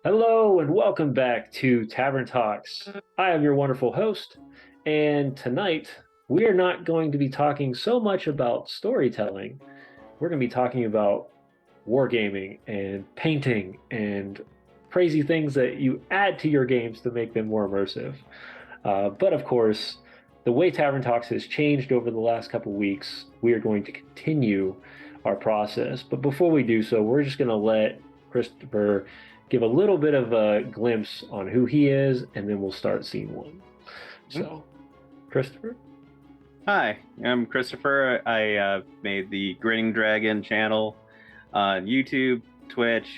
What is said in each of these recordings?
Hello and welcome back to Tavern Talks. I am your wonderful host, and tonight we are not going to be talking so much about storytelling. We're going to be talking about wargaming and painting and crazy things that you add to your games to make them more immersive. But of course, the way Tavern Talks has changed over the last couple weeks, we are going to continue our process. But before we do so, we're just going to let Christopher give a little bit of a glimpse on who he is, and then we'll start scene one. So, Christopher? Hi, I'm Christopher. I made the Grinning Dragon channel on YouTube, Twitch,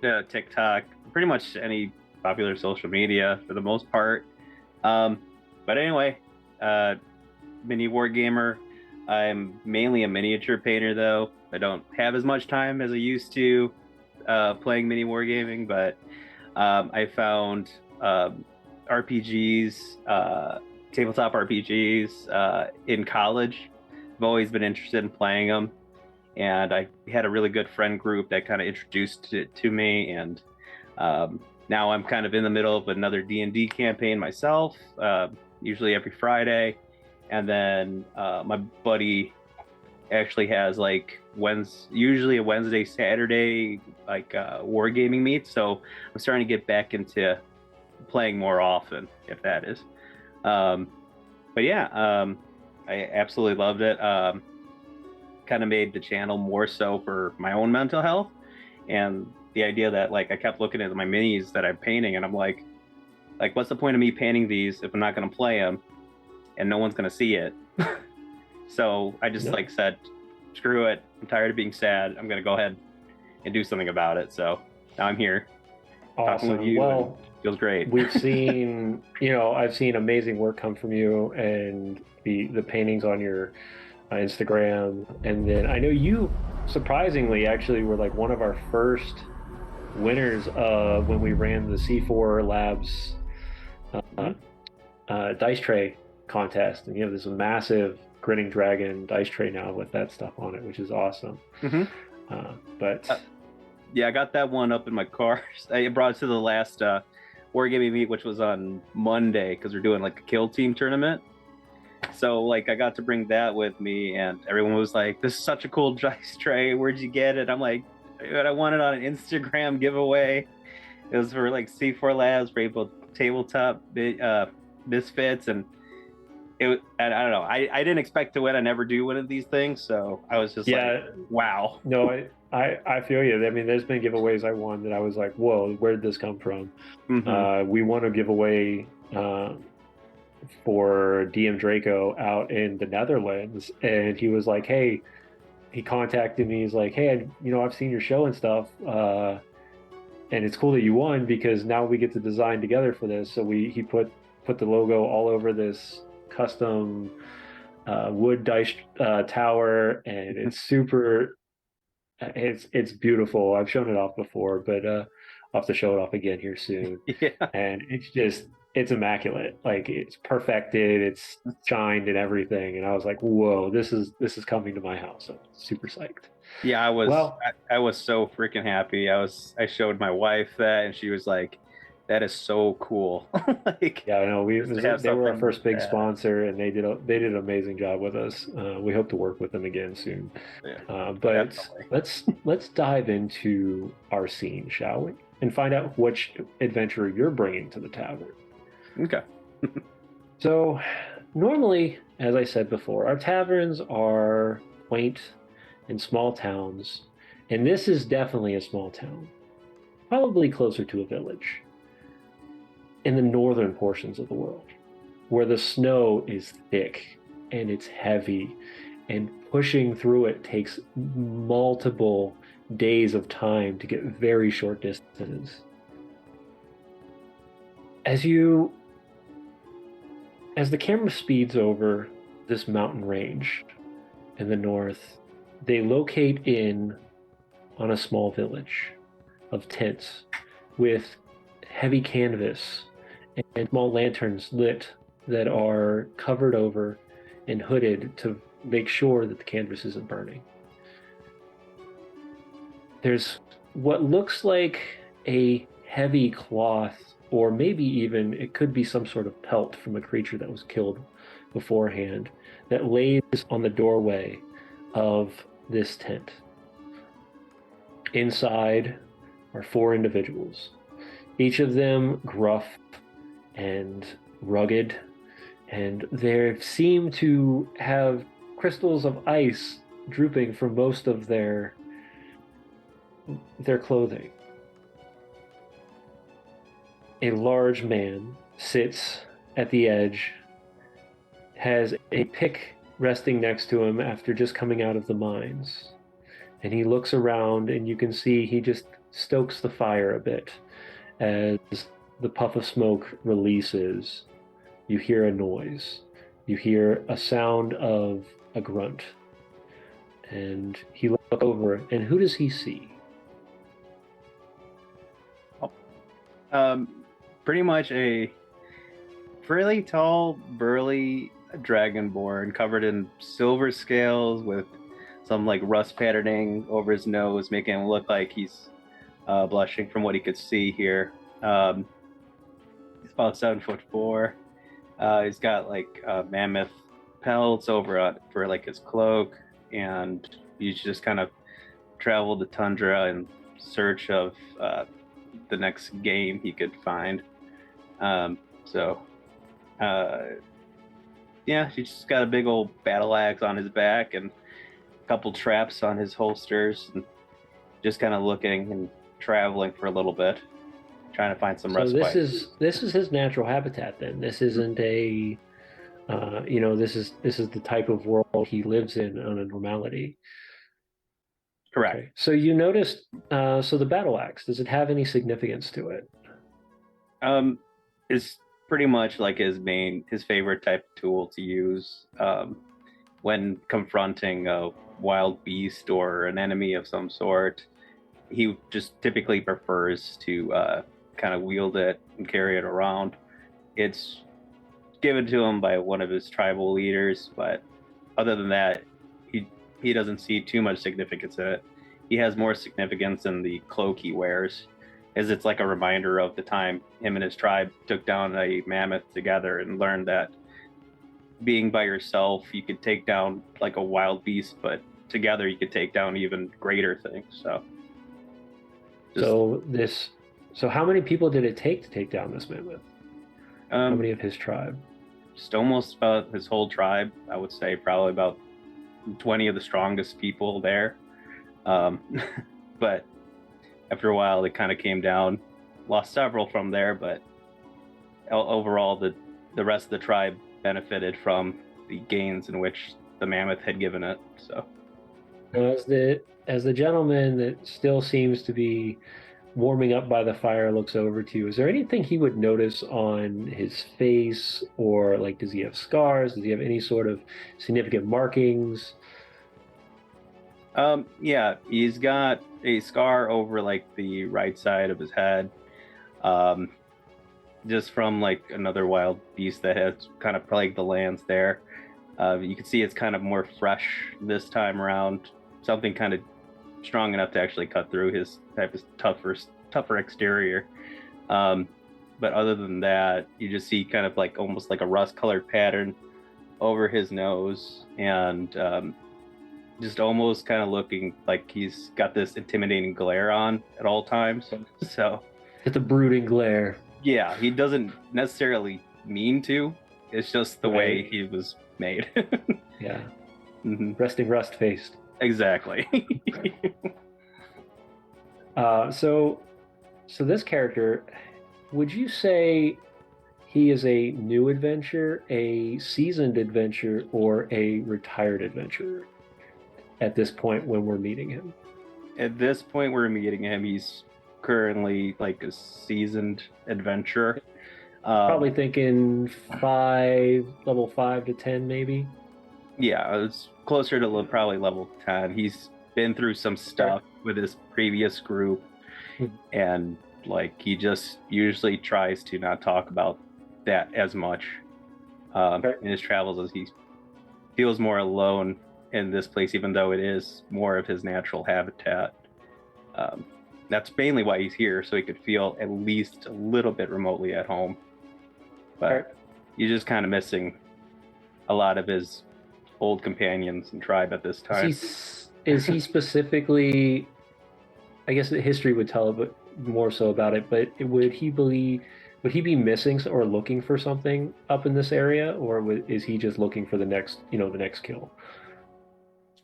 TikTok, pretty much any popular social media for the most part. But anyway, mini wargamer. I'm mainly a miniature painter, though. I don't have as much time as I used to playing mini wargaming, but I found RPGs, tabletop RPGs in college. I've always been interested in playing them, and I had a really good friend group that kind of introduced it to me, and now I'm kind of in the middle of another D&D campaign myself, usually every Friday, and then my buddy actually has like usually a Wednesday, Saturday, like wargaming meet, so I'm starting to get back into playing more often, if that is. But yeah, I absolutely loved it. Kind of made the channel more so for my own mental health, and the idea that like I kept looking at my minis that I'm painting, and I'm like what's the point of me painting these if I'm not going to play them and no one's going to see it? So I just said, screw it. I'm tired of being sad. I'm going to go ahead and do something about it. So now I'm here talking with you. Well, feels great. We've seen, I've seen amazing work come from you, and the paintings on your Instagram. And then I know you surprisingly actually were like one of our first winners when we ran the C4 Labs dice tray contest. And you have this massive Grinning Dragon dice tray now with that stuff on it, which is awesome. Yeah, I got that one up in my car. I brought it to the last Wargaming meet, which was on Monday, because we're doing like a kill team tournament. So like I got to bring that with me, and everyone was like, "This is such a cool dice tray. Where'd you get it?" I'm like, "I won it on an Instagram giveaway. It was for like C4 Labs, Rainbow Tabletop Misfits, and I don't know. I didn't expect to win. I never do one of these things, so I was just like, wow. No, I feel you. I mean, there's been giveaways I won that I was like, whoa, where did this come from? We won a giveaway for DM Draco out in the Netherlands, and he was like, hey, he contacted me. He's like, hey, I've seen your show and stuff, and it's cool that you won because now we get to design together for this. So he put the logo all over this custom wood dice tower, and it's super. It's beautiful. I've shown it off before, but I'll have to show it off again here soon. Yeah. And it's immaculate. Like it's perfected, it's shined and everything. And I was like, whoa, this is coming to my house. I'm super psyched. Yeah, I was so freaking happy. I showed my wife that, and she was like, that is so cool. Yeah, I know. They were our first big sponsor, and they did an amazing job with us. We hope to work with them again soon. Yeah, but let's dive into our scene, shall we? And find out which adventure you're bringing to the tavern. Okay. So, normally, as I said before, our taverns are quaint in small towns, and this is definitely a small town, probably closer to a village, in the northern portions of the world, where the snow is thick and it's heavy, and pushing through it takes multiple days of time to get very short distances. As the camera speeds over this mountain range in the north, they locate in on a small village of tents with heavy canvas and small lanterns lit that are covered over and hooded to make sure that the canvas isn't burning. There's what looks like a heavy cloth, or maybe even it could be some sort of pelt from a creature that was killed beforehand, that lays on the doorway of this tent. Inside are four individuals, each of them gruff and rugged, and they seem to have crystals of ice drooping from most of their clothing. A large man sits at the edge, has a pick resting next to him after just coming out of the mines. And he looks around, and you can see he just stokes the fire a bit. As the puff of smoke releases, you hear a noise. You hear a sound of a grunt. And he looks over, and who does he see? Pretty much a fairly tall, burly dragonborn covered in silver scales with some like rust patterning over his nose, making him look like he's blushing from what he could see here. He's about 7'4". He's got like mammoth pelts over for like his cloak, and he's just kind of traveled the tundra in search of the next game he could find. Yeah, he's just got a big old battle axe on his back and a couple traps on his holsters, and just kind of looking and traveling for a little bit, trying to find some respite. This is his natural habitat. Then this isn't a, this is the type of world he lives in on a normality. Correct. Okay. So you noticed, so the battle axe, does it have any significance to it? It's pretty much like his favorite type of tool to use when confronting a wild beast or an enemy of some sort. He just typically prefers to kind of wield it and carry it around. It's given to him by one of his tribal leaders, but other than that, he doesn't see too much significance in it. He has more significance in the cloak he wears, as it's like a reminder of the time him and his tribe took down a mammoth together and learned that being by yourself, you could take down like a wild beast, but together you could take down even greater things. So how many people did it take to take down this mammoth? How many of his tribe? Just almost about his whole tribe. I would say probably about 20 of the strongest people there. But after a while, it kind of came down. Lost several from there, but overall, the rest of the tribe benefited from the gains in which the mammoth had given it. So, as the gentleman that still seems to be warming up by the fire looks over to you, is there anything he would notice on his face, or like, does he have scars? Does he have any sort of significant markings? Yeah, he's got a scar over like the right side of his head, just from like another wild beast that has kind of plagued the lands there. You can see it's kind of more fresh this time around, something kind of strong enough to actually cut through his type of tougher exterior. But other than that, you just see kind of like almost like a rust-colored pattern over his nose, and just almost kind of looking like he's got this intimidating glare on at all times. So It's a brooding glare. Yeah, he doesn't necessarily mean to. It's just the way he was made. Yeah. Mm-hmm. Resting rust-faced. Exactly. So this character, would you say he is a new adventurer, a seasoned adventurer, or a retired adventurer at this point when we're meeting him? At this point, we're meeting him. He's currently like a seasoned adventurer. Probably thinking level 5 to 10, maybe. Yeah, it's closer to probably level 10. He's been through some stuff with his previous group, and like he just usually tries to not talk about that as much in his travels, as he feels more alone in this place, even though it is more of his natural habitat. That's mainly why he's here, so he could feel at least a little bit remotely at home. But he's just kind of missing a lot of his old companions and tribe at this time. Is he specifically? I guess the history would tell a bit more so about it, but would he be missing or looking for something up in this area, or is he just looking for the next kill?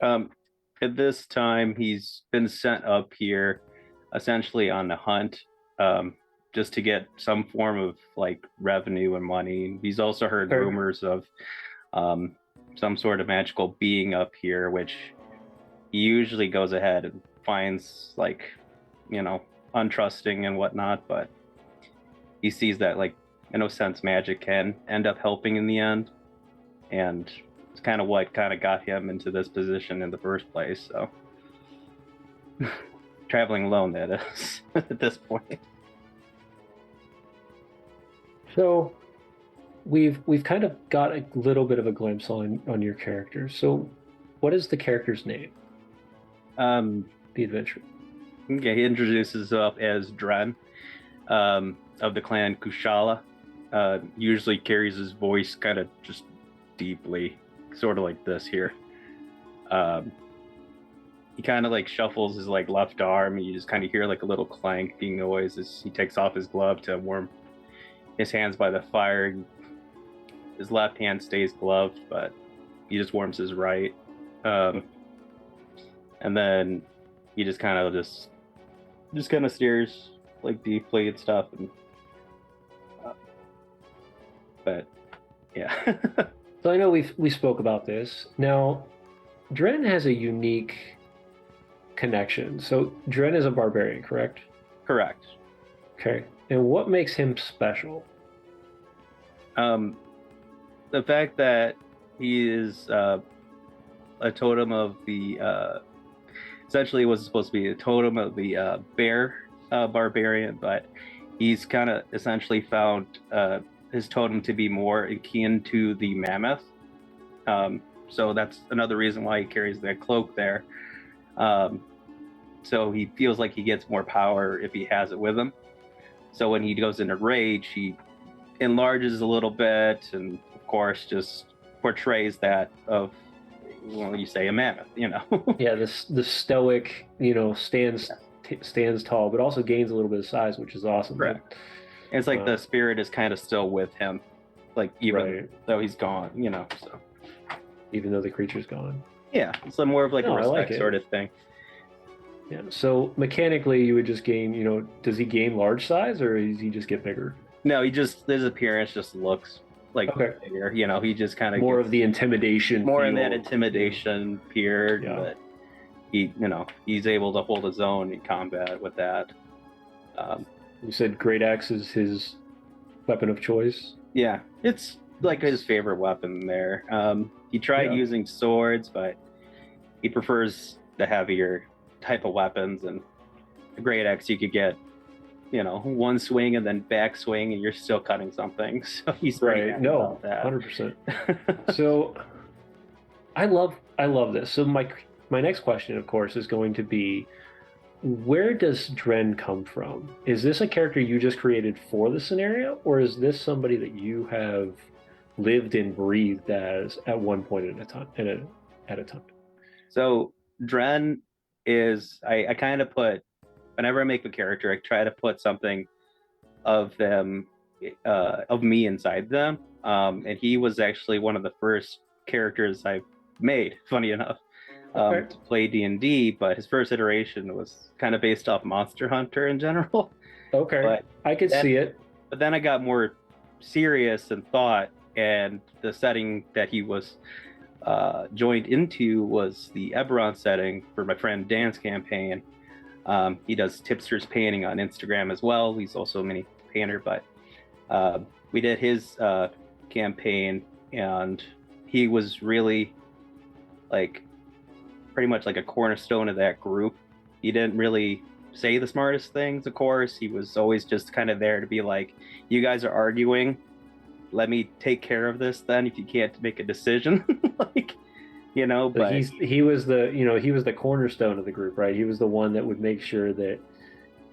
At this time, he's been sent up here essentially on the hunt, just to get some form of like revenue and money. He's also heard rumors of some sort of magical being up here, which he usually goes ahead and finds like, untrusting and whatnot, but he sees that like in a sense magic can end up helping in the end, and it's kind of what kind of got him into this position in the first place. So traveling alone, that is, at this point. So we've kind of got a little bit of a glimpse on your character. So what is the character's name? The adventurer. Okay, he introduces himself as Dren, of the clan Kushala. Usually carries his voice kind of just deeply, sort of like this here. He kind of like shuffles his like left arm, and you just kind of hear like a little clanking noise as he takes off his glove to warm his hands by the fire. His left hand stays gloved, but he just warms his right. And then he just kind of stares like deeply and stuff. And but yeah. So I know we spoke about this. Now, Dren has a unique connection. So Dren is a barbarian, correct? Correct. Okay. And what makes him special? The fact that he is a totem of the essentially was supposed to be a totem of the bear barbarian, but he's kind of essentially found his totem to be more akin to the mammoth. So that's another reason why he carries that cloak there. So he feels like he gets more power if he has it with him. So when he goes into rage, he enlarges a little bit, and of course just portrays that of, well, you say a mammoth, Yeah, the stoic, stands tall, but also gains a little bit of size, which is awesome. Correct. It's like the spirit is kind of still with him, like even though he's gone, so even though the creature's gone. Yeah, it's more of like a respect sort of thing. Yeah. So mechanically, you would just gain. Does he gain large size, or does he just get bigger? No, his appearance just looks like bigger. He just kind of more of the intimidation. More in that intimidation period, but he's able to hold his own in combat with that. You said great axe is his weapon of choice. Yeah, it's like his favorite weapon there. He tried using swords, but he prefers the heavier type of weapons, and the great axe you could get one swing and then back swing and you're still cutting something. So he's right. No, 100%. So I love this. So my next question, of course, is going to be, where does Dren come from? Is this a character you just created for the scenario, or is this somebody that you have lived and breathed as at one point at a time? So Dren is, I kind of put, whenever I make a character, I try to put something of them, of me inside them. And he was actually one of the first characters I made, funny enough, to play D&D, but his first iteration was kind of based off Monster Hunter in general. Okay, but I could see it. But then I got more serious and thought, and the setting that he was joined into was the Eberron setting for my friend Dan's campaign, He does Tipster's Painting on Instagram as well. He's also a mini painter, but we did his campaign, and he was really like pretty much like a cornerstone of that group. He didn't really say the smartest things, of course. He was always just kind of there to be like, you guys are arguing, let me take care of this then if you can't make a decision. Like, you know, but he was the cornerstone of the group, right? He was the one that would make sure that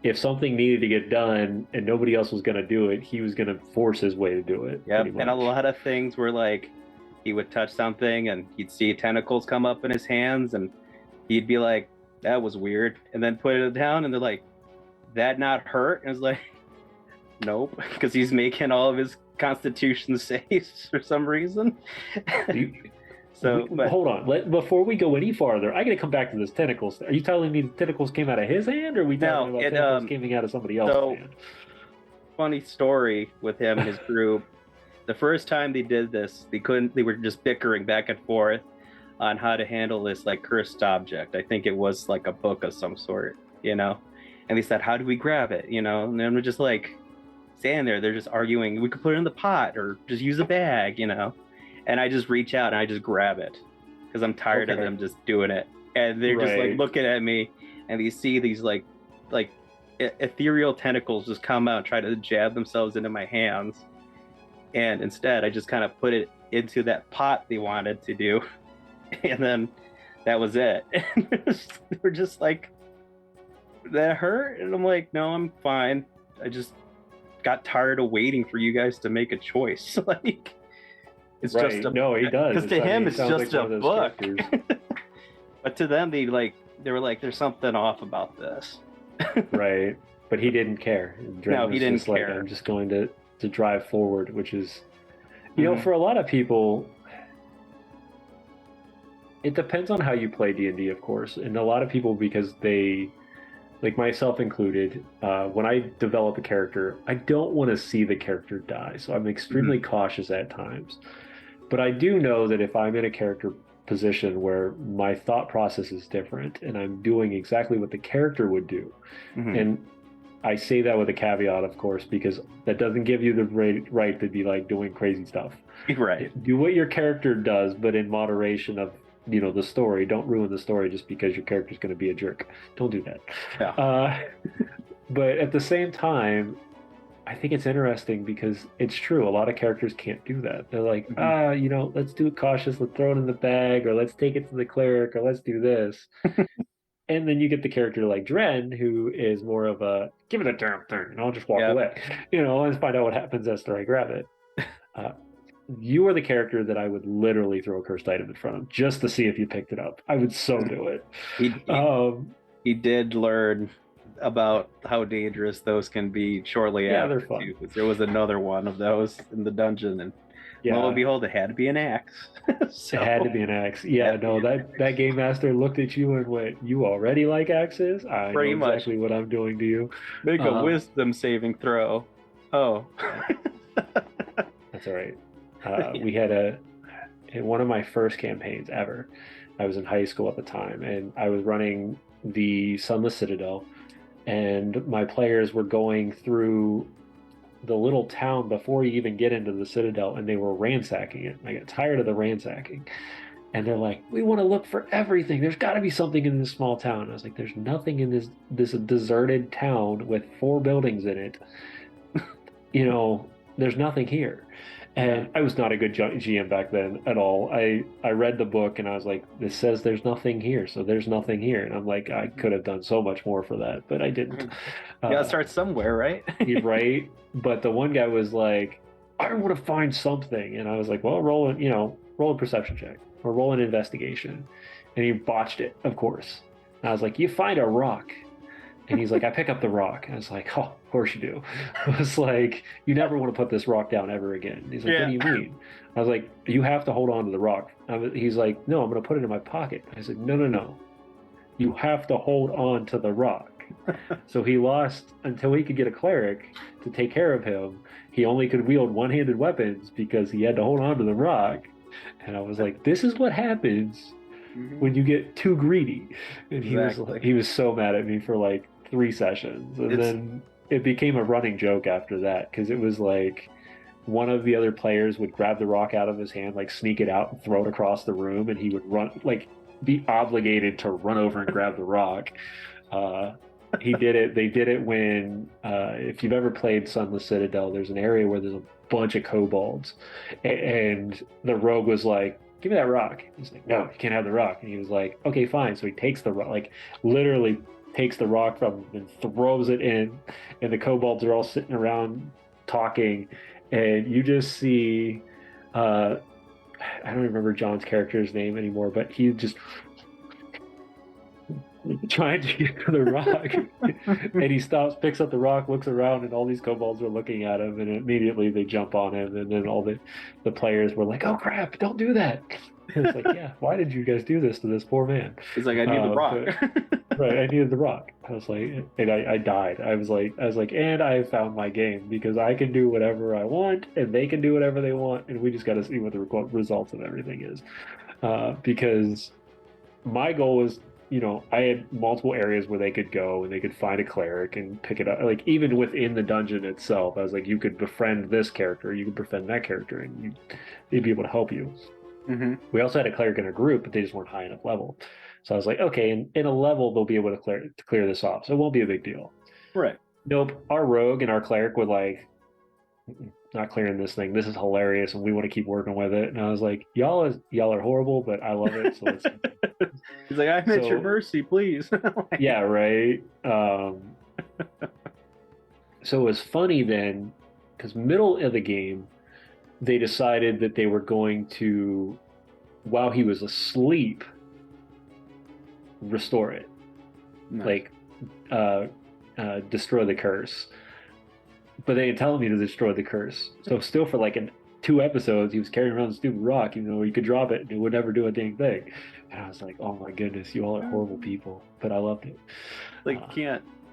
if something needed to get done and nobody else was going to do it, he was going to force his way to do it. Yeah, and a lot of things were like, he would touch something and he'd see tentacles come up in his hands and he'd be like, that was weird, and then put it down and they're like, that not hurt? And it's like, nope, because he's making all of his constitution saves for some reason. So but, hold on, before we go any farther, I gotta come back to this tentacles. Are you telling me the tentacles came out of his hand, or are we talking about tentacles coming out of somebody else's hand? Funny story with him and his group. The first time they did this, they were just bickering back and forth on how to handle this like cursed object. I think it was like a book of some sort, you know, and they said, how do we grab it, you know? And then we're just like standing there, they're just arguing, we could put it in the pot or just use a bag, you know. And I just reach out and I just grab it because I'm tired of them just doing it. And they're just like looking at me, and you see these like ethereal tentacles just come out and try to jab themselves into my hands. And instead, I just kind of put it into that pot they wanted to do. And then that was it. And they were just like, that hurt? And I'm like, no, I'm fine. I just got tired of waiting for you guys to make a choice. Like, it's just a, no, he does. Because to him, it's just a book. But to them, they were like, there's something off about this. Right. But he didn't care. No, he didn't care. Like, I'm just going to drive forward, which is, you know, for a lot of people, it depends on how you play D&D, of course. And a lot of people, because they, like myself included, when I develop a character, I don't want to see the character die. So I'm extremely cautious at times. But I do know that if I'm in a character position where my thought process is different and I'm doing exactly what the character would do, and I say that with a caveat, of course, because that doesn't give you the right to be like doing crazy stuff. Right. Do what your character does, but in moderation of, you know, the story. Don't ruin the story just because your character's going to be a jerk. Don't do that. Yeah. But at the same time, I think it's interesting because it's true. A lot of characters can't do that. They're like, you know, let's do it cautious. Let's throw it in the bag, or let's take it to the cleric, or let's do this. And then you get the character like Dren, who is more of a, give it a damn thing, and I'll just walk away. You know, and find out what happens after I grab it. You are the character that I would literally throw a cursed item in front of just to see if you picked it up. I would so do it. He did learn about how dangerous those can be shortly after. They're fun. There was another one of those in the dungeon, and lo and behold, it had to be an axe. So, it had to be an axe. Yeah, no, that game master looked at you and went, "You already like axes? I know exactly what I'm doing to you." Make a wisdom saving throw. Oh, that's all right. We had in one of my first campaigns ever. I was in high school at the time, and I was running the Sunless Citadel, and my players were going through the little town before you even get into the Citadel, and they were ransacking it. I got tired of the ransacking, and they're like, "We want to look for everything. There's got to be something in this small town." I was like, "There's nothing in this deserted town with 4 buildings in it. You know, there's nothing here." And I was not a good GM back then at all. I read the book and I was like, this says there's nothing here, so there's nothing here. And I'm like, I could have done so much more for that, but I didn't. You gotta start somewhere, right? You're right. But the one guy was like, I want to find something. And I was like, well, roll a perception check or roll an investigation. And he botched it, of course. And I was like, you find a rock. And he's like, I pick up the rock. And I was like, oh, of course you do. I was like, you never want to put this rock down ever again. He's like, what do you mean? I was like, you have to hold on to the rock. He's like, no, I'm going to put it in my pocket. I said, no. You have to hold on to the rock. So he lost until he could get a cleric to take care of him. He only could wield one-handed weapons because he had to hold on to the rock. And I was like, this is what happens when you get too greedy. And Exactly. he was so mad at me for like 3 sessions, and It's then it became a running joke after that because it was like one of the other players would grab the rock out of his hand, like sneak it out and throw it across the room, and he would run, like be obligated to run over and grab the rock. Uh, he did it. They did it when, if you've ever played Sunless Citadel, there's an area where there's a bunch of kobolds, and the rogue was like, "Give me that rock." He's like, "No, you can't have the rock." And he was like, "Okay, fine." So he takes the rock, like literally takes the rock from him and throws it in, and the kobolds are all sitting around talking, and you just see, I don't remember John's character's name anymore, but he just trying to get to the rock. And he stops, picks up the rock, looks around, and all these kobolds are looking at him, and immediately they jump on him, and then all the players were like, "Oh crap, don't do that." And it's like, yeah, why did you guys do this to this poor man? He's like, I need the rock. Right, I needed the rock. I was like, and I died. I was like, and I found my game because I can do whatever I want, and they can do whatever they want, and we just got to see what the results of everything is. Because my goal was, I had multiple areas where they could go and they could find a cleric and pick it up. Like even within the dungeon itself, I was like, you could befriend this character, you could befriend that character, and they'd be able to help you. Mm-hmm. We also had a cleric in a group, but they just weren't high enough level. So I was like, okay, in a level they'll be able to clear this off, so it won't be a big deal. Right. Nope. Our rogue and our cleric were like, not clearing this thing. This is hilarious, and we want to keep working with it. And I was like, y'all are horrible, but I love it. So let's. He's like, I'm at your mercy, please. Yeah, right. So it was funny then, because middle of the game, they decided that they were going to, while he was asleep, restore it. Nice. Like destroy the curse. But they didn't tell me to destroy the curse. So still for like 2 episodes, he was carrying around the stupid rock, you could drop it and it would never do a dang thing. And I was like, oh my goodness, you all are horrible people. But I loved it. Like,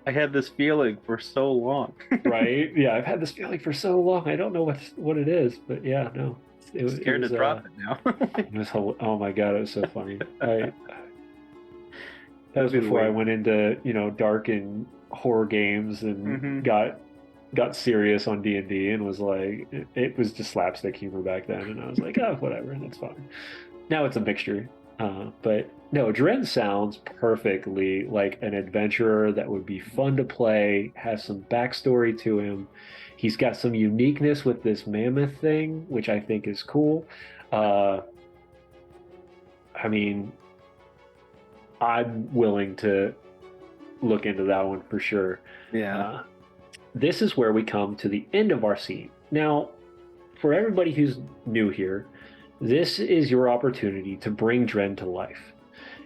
I had this feeling for so long. Right? Yeah, I've had this feeling for so long. I don't know what it is, but yeah, no. I'm scared to drop it now. It was oh my god, it was so funny. That was before I went into, dark and horror games and got serious on D&D and was like, it was just slapstick humor back then, and I was like, oh, whatever, that's fine. Now it's a mixture. But no, Dren sounds perfectly like an adventurer that would be fun to play, has some backstory to him. He's got some uniqueness with this mammoth thing, which I think is cool. I mean, I'm willing to look into that one for sure. Yeah. This is where we come to the end of our scene. Now, for everybody who's new here, this is your opportunity to bring Dren to life.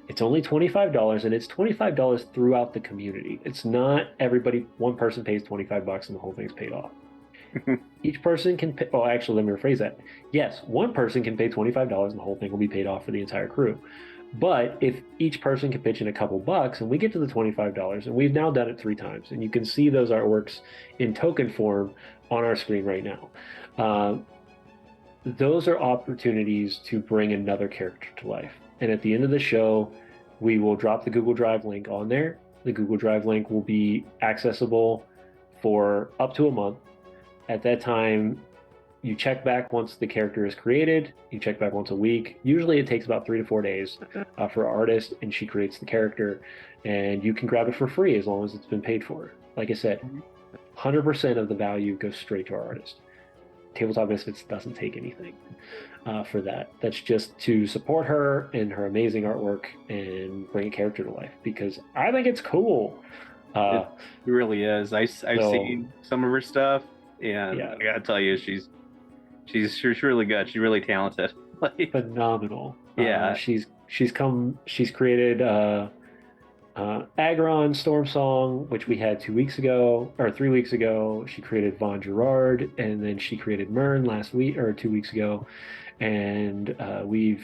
It's only $25, and it's $25 throughout the community. It's not everybody, one person pays $25 and the whole thing's paid off. Each person can pay, oh, actually, let me rephrase that. Yes, one person can pay $25 and the whole thing will be paid off for the entire crew. But if each person can pitch in a couple bucks and we get to the $25, and we've now done it 3 times, and you can see those artworks in token form on our screen right now. Those are opportunities to bring another character to life. And at the end of the show, we will drop the Google Drive link on there. The Google Drive link will be accessible for up to a month. At that time, you check back once the character is created. You check back once a week. Usually it takes about 3 to 4 days for our artist, and she creates the character. And you can grab it for free as long as it's been paid for. Like I said, 100% of the value goes straight to our artist. Tabletop Misfits doesn't take anything for that. That's just to support her and her amazing artwork and bring a character to life, because I think it's cool. It really is. I've seen some of her stuff, and I gotta tell you, she's really good. She's really talented. Like, phenomenal. Yeah. She's created Agron Storm Song, which we had 2 weeks ago or 3 weeks ago. She created Von Gerard, and then she created Mern last week or 2 weeks ago. And we're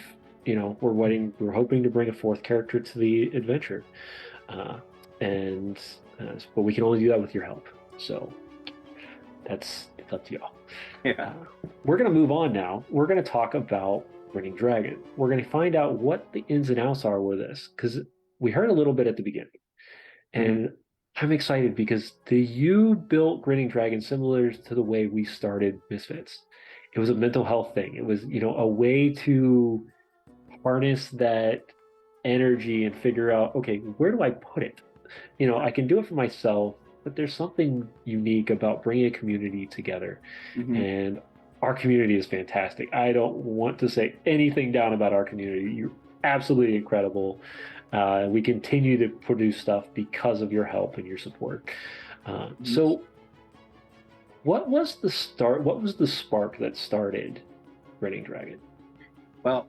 hoping to bring a 4th character to the adventure. But we can only do that with your help. So it's up to y'all. Yeah. We're going to move on now. We're going to talk about Grinning Dragon. We're going to find out what the ins and outs are with this, because we heard a little bit at the beginning. And I'm excited because you built Grinning Dragon similar to the way we started Misfits. It was a mental health thing. It was, a way to harness that energy and figure out, okay, where do I put it? I can do it for myself, but there's something unique about bringing a community together. And our community is fantastic. I don't want to say anything down about our community. You're absolutely incredible. We continue to produce stuff because of your help and your support. So what was the start? What was the spark that started Grinning Dragon? Well,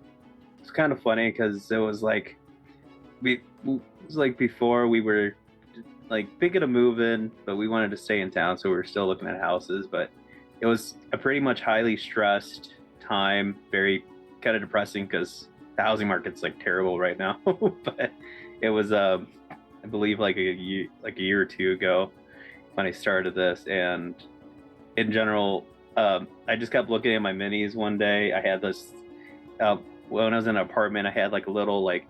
it's kind of funny because it was like before we were like thinking of moving, but we wanted to stay in town, so we were still looking at houses. But it was a pretty much highly stressed time, very kind of depressing because the housing market's like terrible right now. But it was I believe like a year or two ago when I started this, and in general, I just kept looking at my minis one day. I had this when I was in an apartment, I had like a little what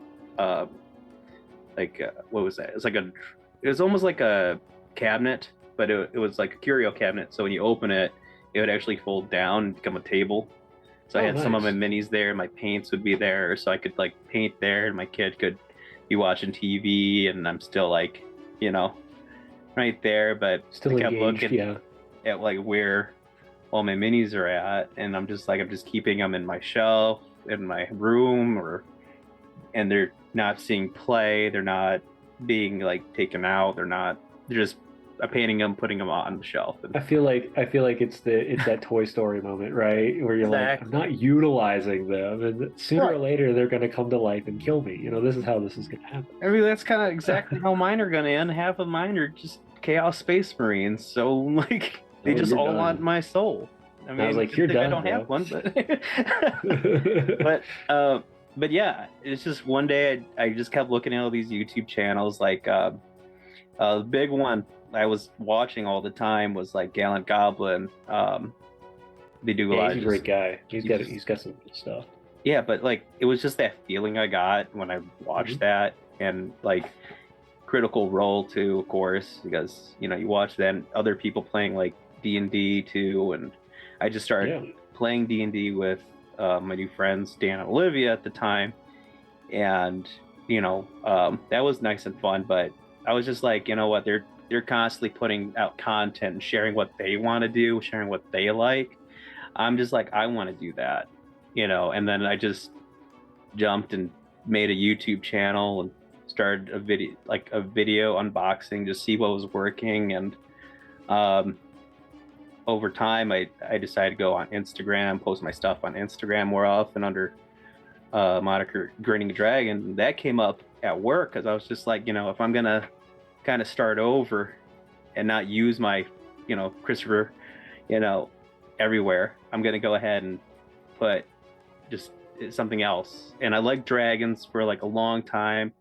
was that? It was almost like a cabinet, but it was like a curio cabinet. So when you open it, it would actually fold down and become a table. So I had some of my minis there, and my paints would be there, so I could like paint there, and my kid could be watching TV, and I'm still like, right there. But still I kept engaged, looking at like where all my minis are at, and I'm just keeping them in my shelf in my room, and they're not seeing play. They're not being like taken out. They're just painting them, putting them on the shelf. I feel like it's that Toy Story moment, right? Where you're like, I'm not utilizing them, and sooner or later they're going to come to life and kill me. This is how this is going to happen. I mean, that's kind of exactly how mine are going to end. Half of mine are just Chaos Space Marines, so like they just all want my soul. I mean, I was like, you're done. I don't have one, but yeah, it's just one day I just kept looking at all these YouTube channels. Like the big one I was watching all the time was like Gallant Goblin. They do a lot. He's a great guy. He's got some good stuff. Yeah, but like it was just that feeling I got when I watched that, and like Critical Role too, of course, because you watch then other people playing like D&D too, and I just started playing D&D with my new friends Dan and Olivia at the time, and that was nice and fun. But I was just like, what, they're constantly putting out content and sharing what they want to do, sharing what they like. I'm just like, I want to do that, and then I just jumped and made a YouTube channel and started a video unboxing to see what was working. And over time I decided to go on Instagram, post my stuff on Instagram more often under moniker Grinning Dragon. That came up at work because I was just like, if I'm gonna kind of start over and not use my Christopher everywhere, I'm gonna go ahead and put just something else. And I liked dragons for like a long time.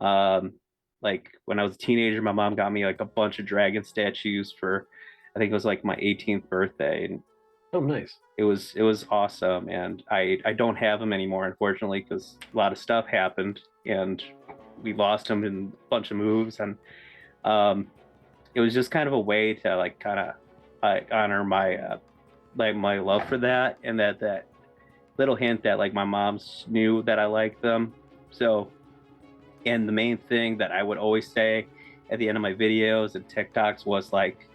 Like when I was a teenager, my mom got me like a bunch of dragon statues for, I think it was like my 18th birthday. And oh, nice. It was awesome. And I don't have them anymore, unfortunately, because a lot of stuff happened and we lost them in a bunch of moves. And it was just kind of a way to like kind of honor my my love for that, and that little hint that like my mom's knew that I liked them. So, and the main thing that I would always say at the end of my videos and TikToks was like,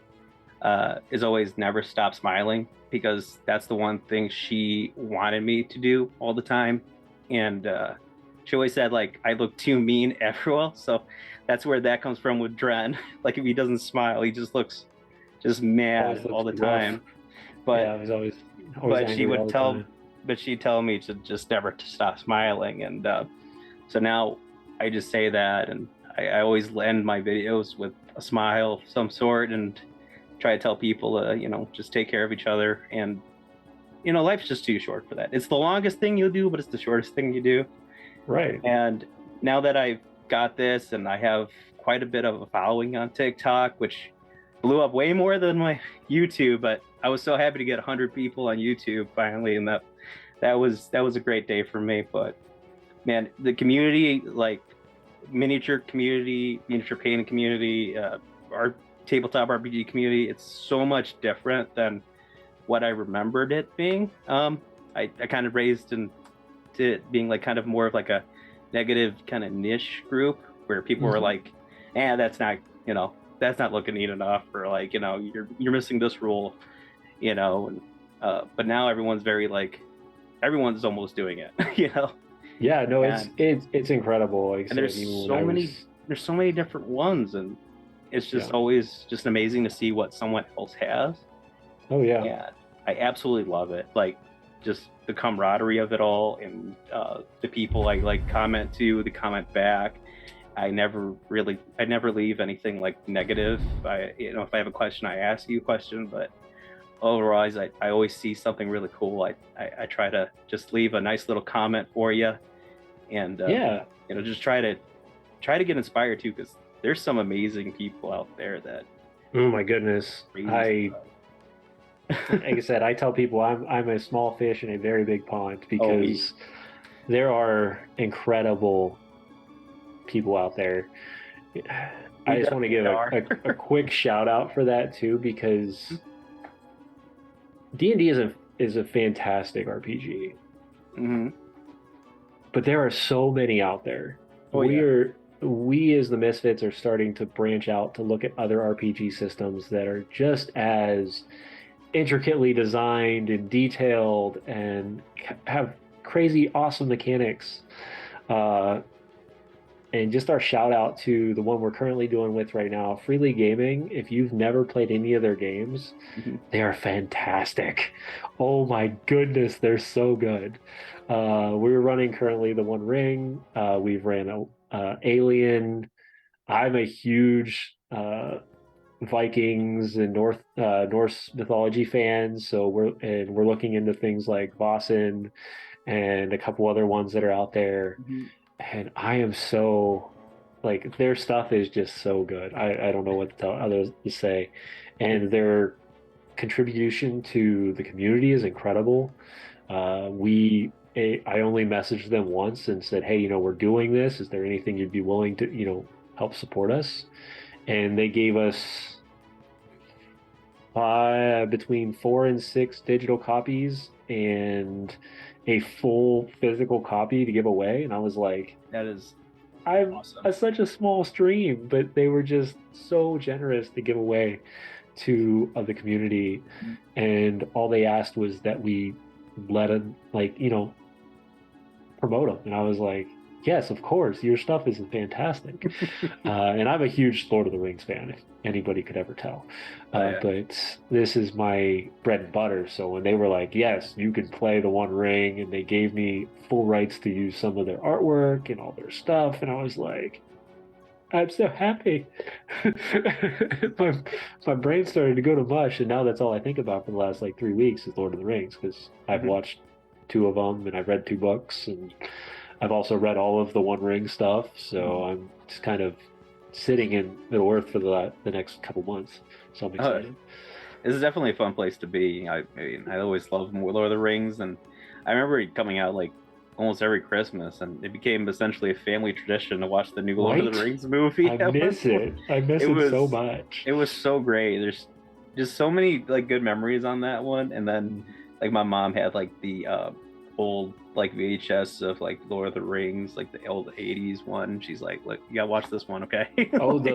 is always never stop smiling, because that's the one thing she wanted me to do all the time. And she always said like I look too mean everywhere. So that's where that comes from with Dren. Like if he doesn't smile, he just looks just mad all the time. But yeah, he's always but she would tell, but she'd tell me to just never to stop smiling. And so now I just say that, and I always end my videos with a smile of some sort, and try to tell people, just take care of each other. And life's just too short for that. It's the longest thing you'll do, but it's the shortest thing you do. Right. And now that I've got this, and I have quite a bit of a following on TikTok, which blew up way more than my YouTube, but I was so happy to get 100 people on YouTube finally, and that that was a great day for me. But man, the community, like miniature community, miniature painting community, our tabletop RPG community, it's so much different than what I remembered it being. I kind of raised into it being like kind of more of like a negative kind of niche group where people were like, that's not, that's not looking neat enough, or like, you're missing this rule, and but now everyone's very like, everyone's almost doing it, Yeah, no, And- it's incredible. Like I and there's said, even when so I many was, there's so many different ones, and it's just Yeah. always just amazing to see what someone else has. oh yeah, And I absolutely love it. Like just the camaraderie of it all, and the people I like comment to, the comment back. I never leave anything like negative. If I have a question, I ask you a question, but otherwise, I always see something really cool. I try to just leave a nice little comment for you, and yeah. just try to get inspired too, because there's some amazing people out there that Oh my goodness, crazy like I said, I tell people I'm a small fish in a very big pond Oh, because there are incredible people out there. I just want to give a quick shout out for that too, because D&D is a fantastic RPG, hmm but there are so many out there. Oh, We as the Misfits are starting to branch out to look at other RPG systems that are just as intricately designed and detailed and have crazy awesome mechanics. And just our shout out to the one we're currently doing with right now, Freely Gaming. If you've never played any of their games, they are fantastic. Oh my goodness, they're so good. We're running currently the One Ring. We've ran Alien. I'm a huge Vikings and Norse mythology fans, so we're looking into things like Vossen and a couple other ones that are out there. And I am so like their stuff is just so good. I don't know what to tell others to say, and their contribution to the community is incredible. I only messaged them once and said, hey, we're doing this. Is there anything you'd be willing to help support us? And they gave us between 4 and 6 digital copies and a full physical copy to give away. And I was like, that is I'm awesome. such a small stream, but they were just so generous to give away to the community. And all they asked was that we let them, promote them. And I was like, yes, of course, your stuff is fantastic. And I'm a huge Lord of the Rings fan, if anybody could ever tell. But this is my bread and butter. So when they were like, yes, you can play the One Ring, and they gave me full rights to use some of their artwork and all their stuff, and I was like, I'm so happy. my brain started to go to mush, and now that's all I think about for the last 3 weeks is Lord of the Rings, because I've watched 2 of them, and I've read 2 books, and I've also read all of the One Ring stuff, so I'm just kind of sitting in Middle Earth for the next couple months. So I'm excited. This is definitely a fun place to be. I mean, I always loved Lord of the Rings, and I remember it coming out almost every Christmas, and it became essentially a family tradition to watch the new Lord of the Rings movie. I miss it. I miss it so much. It was so great. There's just so many good memories on that one, and then my mom had the old VHS of Lord of the Rings, the old 80s one. She's like, look, you gotta watch this one, okay? Oh, the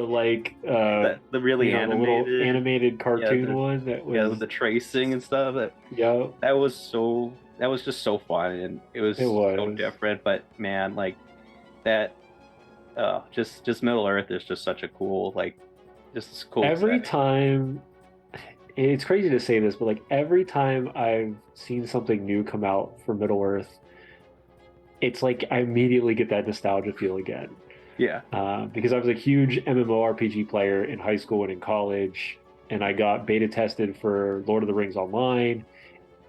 really animated cartoon one that was with the tracing and stuff. That was just so fun, and it was so different. But man, just Middle Earth is just such a cool cool. Every time, it's crazy to say this, but every time I've seen something new come out for Middle Earth, it's I immediately get that nostalgia feel again. Yeah. Because I was a huge MMORPG player in high school and in college, and I got beta tested for Lord of the Rings Online.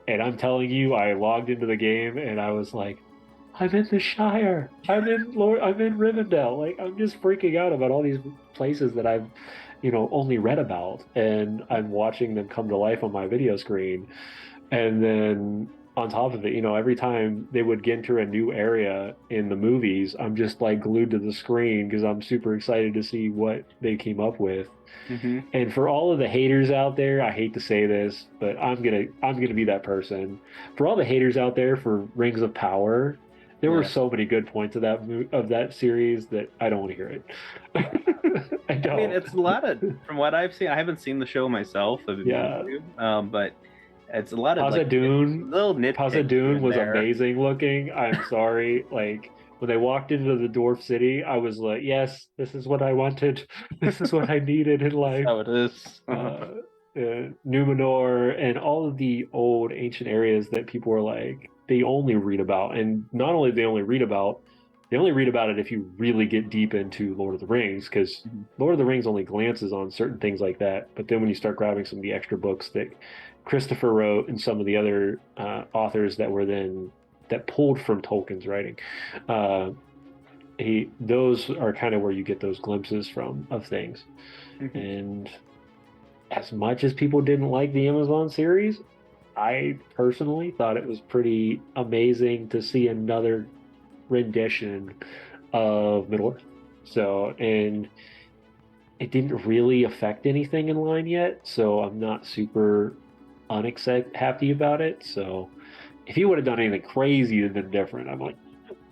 And I'm telling you, I logged into the game and I was like, I'm in the Shire. I'm in Rivendell. I'm just freaking out about all these places that I've only read about, and I'm watching them come to life on my video screen. And then on top of it, every time they would enter a new area in the movies, I'm just like glued to the screen because I'm super excited to see what they came up with. Mm-hmm. And for all of the haters out there, I hate to say this, but I'm gonna be that person. For all the haters out there for Rings of Power, there were Yeah. so many good points of that series that I don't want to hear it. I don't. I mean, it's a lot of, from what I've seen, I haven't seen the show myself. I've been Yeah. meaning to, but it's a lot of Paza like Dune, little nitpicks Paza here Dune and was there. amazing looking. I'm sorry. Like when they walked into the Dwarf City, I was like, yes, this is what I wanted. This is what I needed in life. How it is. Numenor and all of the old ancient areas that people were like, they only read about. And not only they only read about it if you really get deep into Lord of the Rings, because Lord of the Rings only glances on certain things like that. But then when you start grabbing some of the extra books that Christopher wrote and some of the other authors that pulled from Tolkien's writing, those are kind of where you get those glimpses of things. And as much as people didn't like the Amazon series, I personally thought it was pretty amazing to see another rendition of Middle-earth. So, and it didn't really affect anything in line yet, so I'm not super happy about it. So if he would have done anything crazy and then different, I'm like,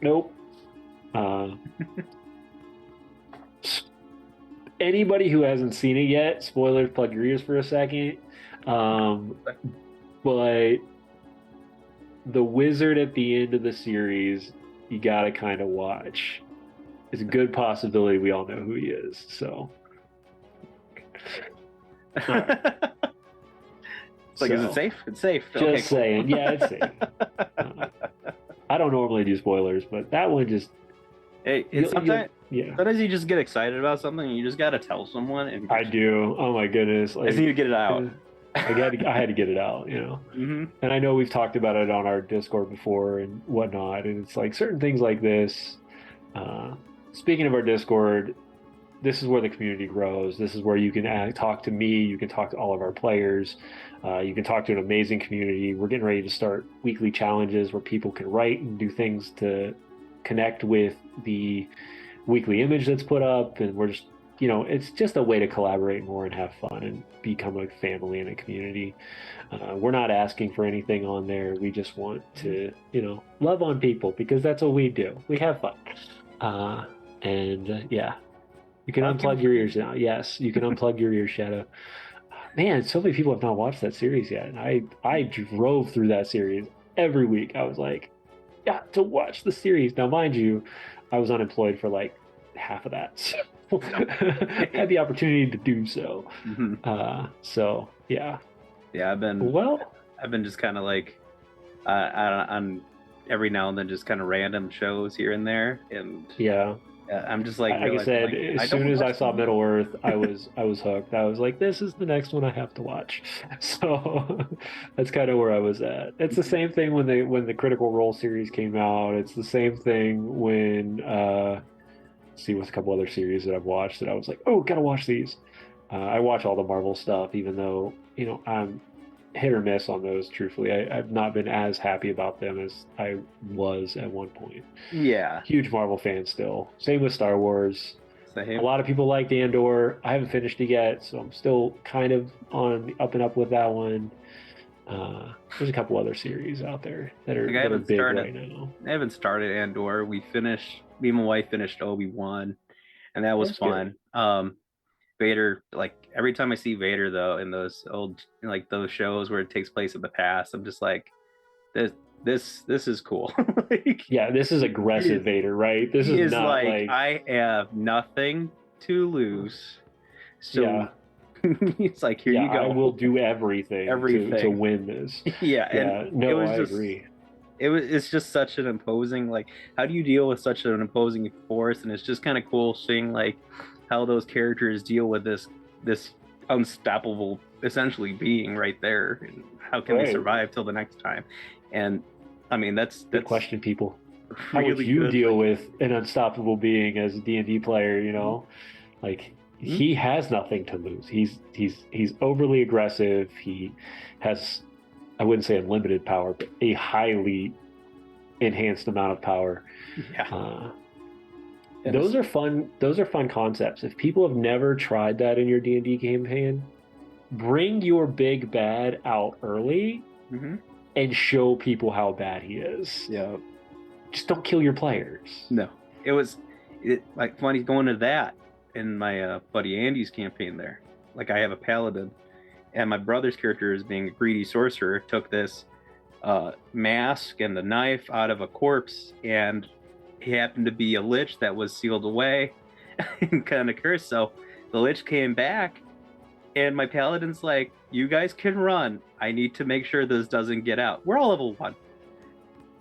nope. Anybody who hasn't seen it yet, spoilers, plug your ears for a second. But the wizard at the end of the series, you gotta kind of watch. It's a good possibility we all know who he is. So, It's like, is it safe? It's safe. Just okay, saying, yeah, it's safe. I don't normally do spoilers, but that one just. Hey, sometimes you just get excited about something and you just gotta tell someone. And I do. Oh my goodness! I just need to get it out. I had to get it out, And I know we've talked about it on our Discord before and whatnot, and it's like certain things like this. Speaking of our Discord, this is where the community grows. This is where you can talk to me. You can talk to all of our players. You can talk to an amazing community. We're getting ready to start weekly challenges where people can write and do things to connect with the weekly image that's put up, and we're just it's just a way to collaborate more and have fun and become a family and a community. We're not asking for anything on there. We just want to love on people because that's what we do. We have fun. Yeah, you can unplug your ears now. Yes, you can unplug your ears, Shadow. Man, so many people have not watched that series yet, and I drove through that series every week. I was like, got to watch the series. Now, mind you, I was unemployed for like half of that, so had the opportunity to do so. So yeah. I've been just kind of like on every now and then just kind of random shows here and there, and I'm just like I said, as soon as I saw Middle-earth, I was hooked. I was like, this is the next one I have to watch. So that's kind of where I was at. It's the same thing when the Critical Role series came out. It's the same thing when with a couple other series that I've watched that I was like, oh, gotta watch these. I watch all the Marvel stuff, even though I'm hit or miss on those. Truthfully, I've not been as happy about them as I was at one point. Yeah, huge Marvel fan still. Same with Star Wars. Same. A lot of people liked Andor. I haven't finished it yet, so I'm still kind of on the up and up with that one. There's a couple other series out there that are big right now. I haven't started Andor. Me and my wife finished Obi-Wan, and that was fun. Good. Vader, like every time I see Vader though in those old those shows where it takes place in the past, I'm just like, this is cool. This is aggressive Vader, right? This is not like I have nothing to lose. So it's like, here you go. I will do everything to win this. I agree. It's just such an imposing, how do you deal with such an imposing force? And it's just kind of cool seeing how those characters deal with this unstoppable essentially being right there, and how can they survive till the next time? And I mean, that's good question, people. Really how would you deal with an unstoppable being as a D&D player? He has nothing to lose. He's overly aggressive. He has I wouldn't say unlimited power, but a highly enhanced amount of power. Yeah. Those are fun. Those are fun concepts. If people have never tried that in your D&D campaign, bring your big bad out early and show people how bad he is. Yeah. Just don't kill your players. No, it was like funny going to that in my buddy Andy's campaign there. Like I have a paladin, and my brother's character, is being a greedy sorcerer, took this mask and the knife out of a corpse, and he happened to be a lich that was sealed away and kind of cursed. So the lich came back, and my paladin's like, "You guys can run. I need to make sure this doesn't get out." We're all level 1.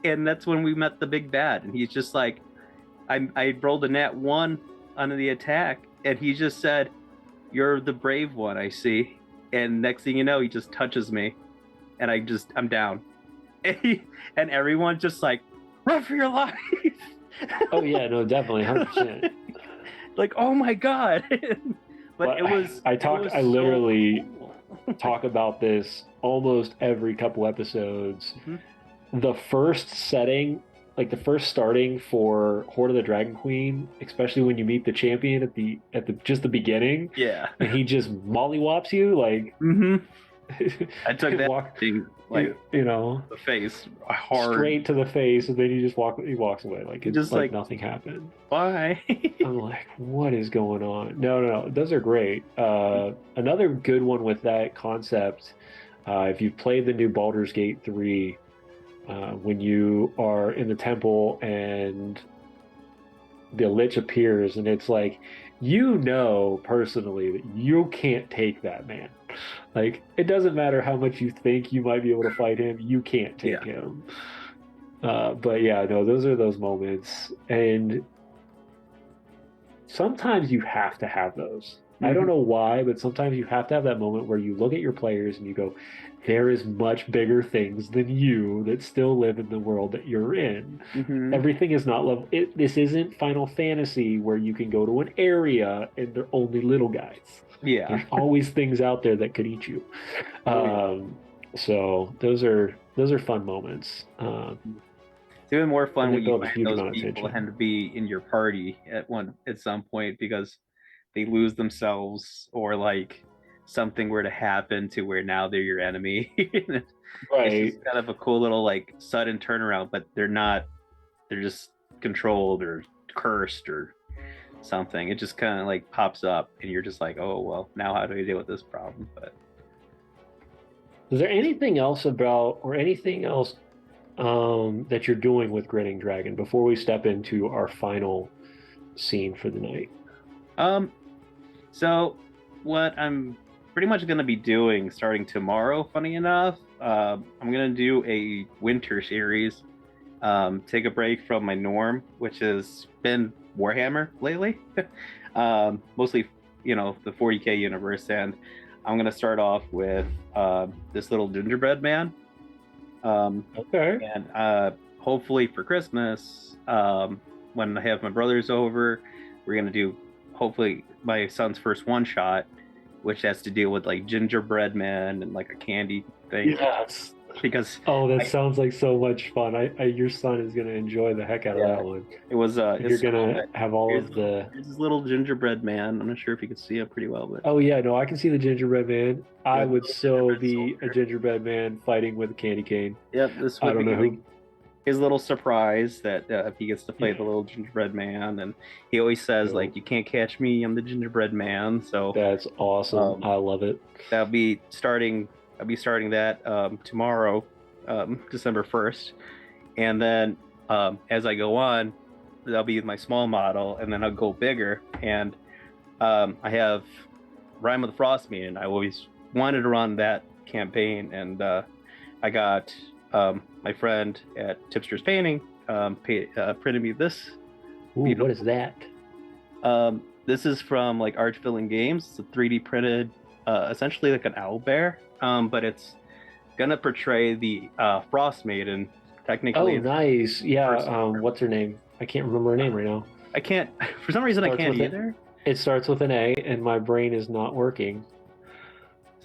And that's when we met the big bad, and he's just like, I rolled a nat 1 on the attack, and he just said, "You're the brave one, I see." And next thing you know, he just touches me, and I'm down. And everyone's just like, "Run for your life!" Oh yeah, no, definitely, 100%. Like, oh my god! But it was. I literally talk about this almost every couple episodes. The first setting, like the first starting for Horde of the Dragon Queen, especially when you meet the champion at the just the beginning. Yeah. And he just mollywops you like. I took that thing, like, the face hard, straight to the face, and then he walks away like it's just like nothing happened. Why? I'm like, what is going on? No, those are great. Another good one with that concept, if you've played the new Baldur's Gate 3, when you are in the temple and the lich appears, and it's like, personally that you can't take that man. Like, it doesn't matter how much you think you might be able to fight him, you can't take him. But yeah, no, those are those moments, and sometimes you have to have those. I don't know why, but sometimes you have to have that moment where you look at your players and you go, there is much bigger things than you that still live in the world that you're in. Everything is not level. This isn't Final Fantasy where you can go to an area and they're only little guys. Yeah. There's always things out there that could eat you. So those are fun moments. It's even more fun when you find those people attention. tend to be in your party at some point, because they lose themselves, or like something were to happen to where now they're your enemy. Right. It's just kind of a cool little like sudden turnaround, but they're just controlled or cursed or something. It just kind of like pops up, and you're just like, oh well, now how do I deal with this problem? But is there anything else that you're doing with Grinning Dragon before we step into our final scene for the night? So what I'm pretty much going to be doing starting tomorrow, funny enough, I'm going to do a winter series, take a break from my norm, which has been Warhammer lately, mostly, the 40k universe. And I'm going to start off with this little gingerbread man. Okay. And hopefully for Christmas, when I have my brothers over, we're going to do hopefully my son's first one shot, which has to deal with like gingerbread men and like a candy thing. Yes. Because sounds like so much fun. Your son is gonna enjoy the heck out of that one. It was you're gonna have all of the. Here's this little gingerbread man. I'm not sure if you can see him pretty well, but oh yeah, no, I can see the gingerbread man. I would so be a gingerbread man fighting with a candy cane. Yep, this would be his little surprise that he gets to play the little gingerbread man, and he always says like, "You can't catch me, I'm the gingerbread man." So that's awesome. I love it. I'll be starting that tomorrow, December 1st, and then as I go on, that'll be my small model, and then I'll go bigger. And I have Rime of the Frost Maiden. I always wanted to run that campaign, and I got my friend at Tipster's Painting printed me this. Ooh, what is that? This is from like Archvillain Games. It's a 3D printed, essentially like an owl bear, but it's gonna portray the Frost Maiden. Technically. Oh, nice. Yeah. What's her name? I can't remember her name right now. I can't. For some reason, I can't either. It starts with an A, and my brain is not working.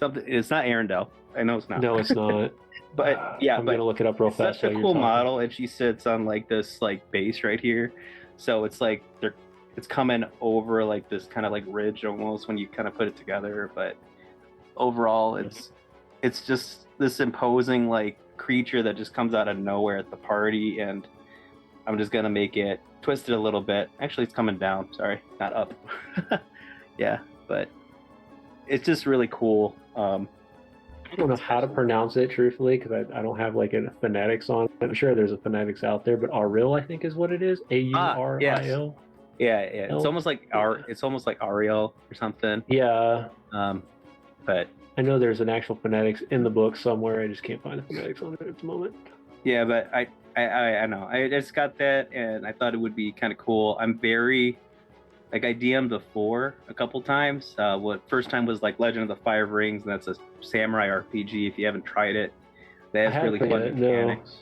something. It's not Arendelle. I know it's not. No, it's not. But yeah, I'm but gonna look it up real it's fast. such a while you're cool talking. model, and she sits on like this like base right here. So it's like it's coming over like this kind of like ridge almost when you kind of put it together. But overall, it's just this imposing like creature that just comes out of nowhere at the party, and I'm just gonna make it twisted a little bit. Actually, it's coming down. Sorry, not up. Yeah, but it's just really cool. I don't know how to pronounce it truthfully because I don't have like a phonetics on it. I'm sure there's a phonetics out there, but Auril I think is what it is. Auril. Yes. Yeah. It's almost like Ariel or something. Yeah. But I know there's an actual phonetics in the book somewhere. I just can't find the phonetics on it at the moment. Yeah, but I know. I just got that, and I thought it would be kind of cool. I'm very like I DM'd before a couple times. What first time was like Legend of the Five Rings, and that's a samurai RPG. If you haven't tried it, that has really fun mechanics,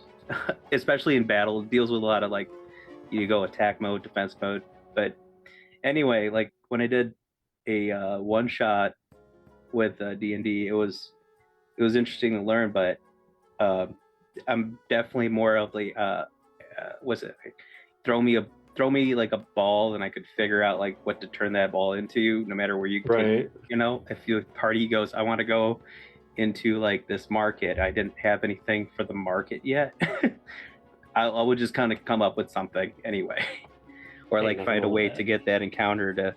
especially in battle. It deals with a lot of like you go attack mode, defense mode. But anyway, like when I did a one shot with D&D, it was interesting to learn. But I'm definitely more of the was it throw me like a ball and I could figure out like what to turn that ball into, no matter where you take it. You know, if your party goes, I want to go into like this market, I didn't have anything for the market yet. I would just kind of come up with something anyway, or like find a way to get that encounter to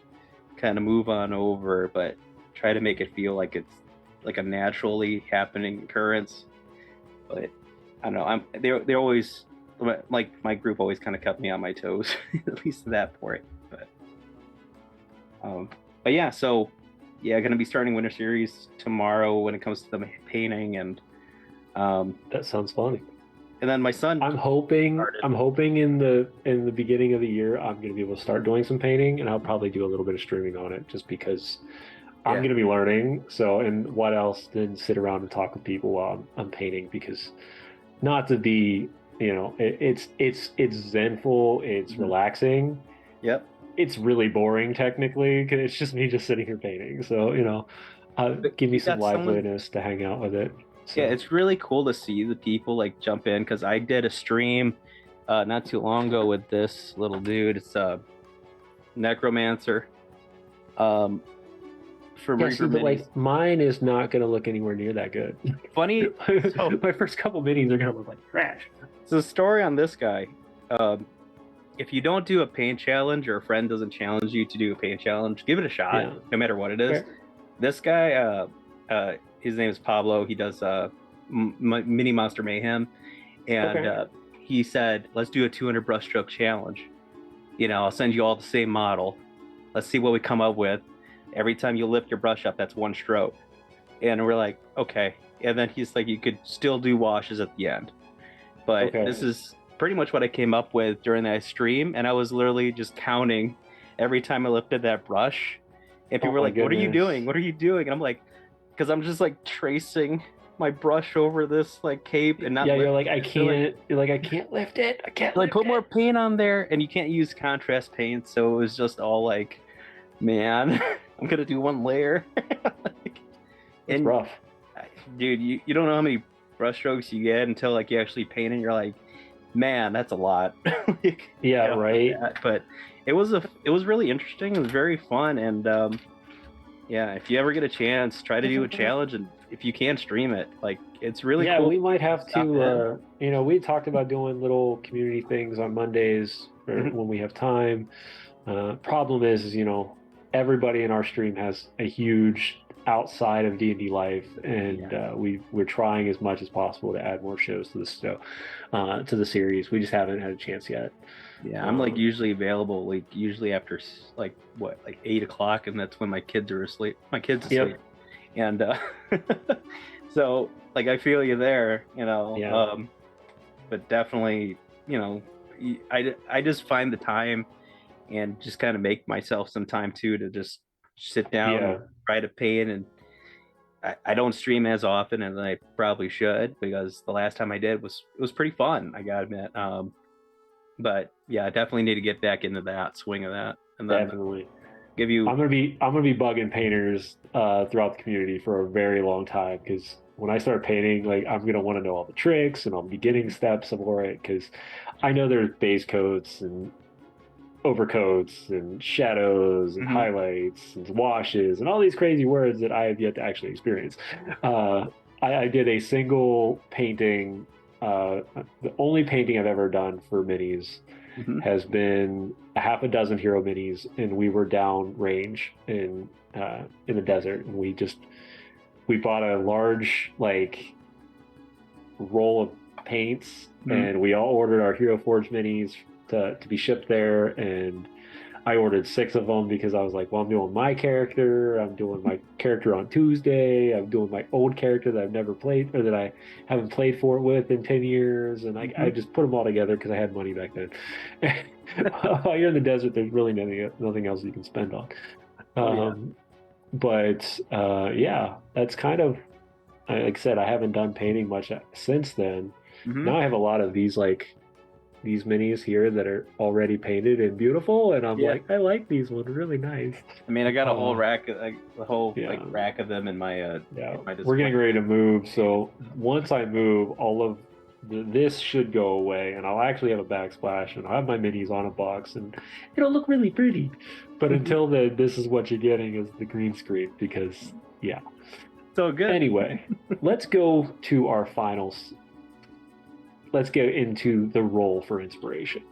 kind of move on over, but try to make it feel like it's like a naturally happening occurrence. But I don't know. They're always like my group always kind of kept me on my toes, at least to that point. But yeah, so yeah, going to be starting Winter Series tomorrow when it comes to the painting, and that sounds funny. And then my son, I'm hoping in the beginning of the year I'm going to be able to start doing some painting, and I'll probably do a little bit of streaming on it, just because I'm going to be learning. So, and what else than sit around and talk with people while I'm painting? Because not to be, you know, it's zenful, it's relaxing. Yep. It's really boring technically because it's just me just sitting here painting. So, you know, give me some liveliness to hang out with it. So. Yeah, it's really cool to see the people like jump in, because I did a stream not too long ago with this little dude. It's a necromancer. For but like mine is not going to look anywhere near that good. Funny, my first couple minis are going to look like trash. So the story on this guy, if you don't do a paint challenge, or a friend doesn't challenge you to do a paint challenge, give it a shot, no matter what it is. Okay. This guy, his name is Pablo. He does Mini Monster Mayhem, and he said, "Let's do a 200 brushstroke challenge. You know, I'll send you all the same model. Let's see what we come up with. Every time you lift your brush up, that's one stroke." And we're like, okay. And then he's like, you could still do washes at the end. But this is pretty much what I came up with during that stream. And I was literally just counting every time I lifted that brush. And people were like, what are you doing? What are you doing? And I'm like, because I'm just like tracing my brush over this like cape and not. Yeah, you're like, I can't. You're like, I can't lift it. I can't. Like, put more paint on there, and you can't use contrast paint. So it was just all like, man, I'm gonna do one layer. It's rough, dude. You don't know how many brush strokes you get until like you actually paint, and you're like, man, that's a lot. Like, yeah, you know, right. But it was really interesting. It was very fun, and yeah, if you ever get a chance, try to do a challenge, and if you can, stream it. Like, it's really cool. Yeah, we might have to. You know, we talked about doing little community things on Mondays or when we have time. Problem is, you know, everybody in our stream has a huge outside of D&D life, and we're trying as much as possible to add more shows to to the series. We just haven't had a chance yet. Yeah, I'm like usually available, like usually after like 8 o'clock, and that's when my kids are asleep. My kids asleep, and so like I feel you there, you know. Yeah. But definitely, you know, I just find the time and just kind of make myself some time too to just sit down and try to paint. And I don't stream as often as I probably should, because the last time I did was pretty fun, I gotta admit. But yeah, I definitely need to get back into that swing of that, and then definitely give you. I'm gonna be bugging painters throughout the community for a very long time because when I start painting, like I'm gonna want to know all the tricks and all the beginning steps for it because I know there's base coats and overcoats and shadows and Hmm. highlights and washes and all these crazy words that I have yet to actually experience. Uh, I did a single painting. The only painting I've ever done for minis Hmm. has been a half a dozen hero minis, and we were down range in the desert, and we bought a large like roll of paints, Hmm. and we all ordered our Hero Forge minis to be shipped there, and I ordered six of them because I was like, well, I'm doing my character. I'm doing my character on Tuesday. I'm doing my old character that I've never played or that I haven't played for it with in 10 years. And I Hmm. just put them all together because I had money back then. While you're in the desert, there's really nothing else you can spend on. Oh yeah. Um, but yeah, that's kind of, like I said, I haven't done painting much since then. Hmm. Now I have a lot of these minis here that are already painted and beautiful, and I'm Yeah. like, I like these ones, really nice. I mean, I got a whole Uh, rack, like the whole like yeah, rack of them yeah. in my We're display. getting ready to move, Painted. so once I move, all of this should go away, and I'll actually have a backsplash, and I'll have my minis on a box, and it'll look really pretty. But Hmm. until then, this is what you're getting is the green screen because yeah. So good. Anyway, let's go to our finals. Let's get into the role for inspiration.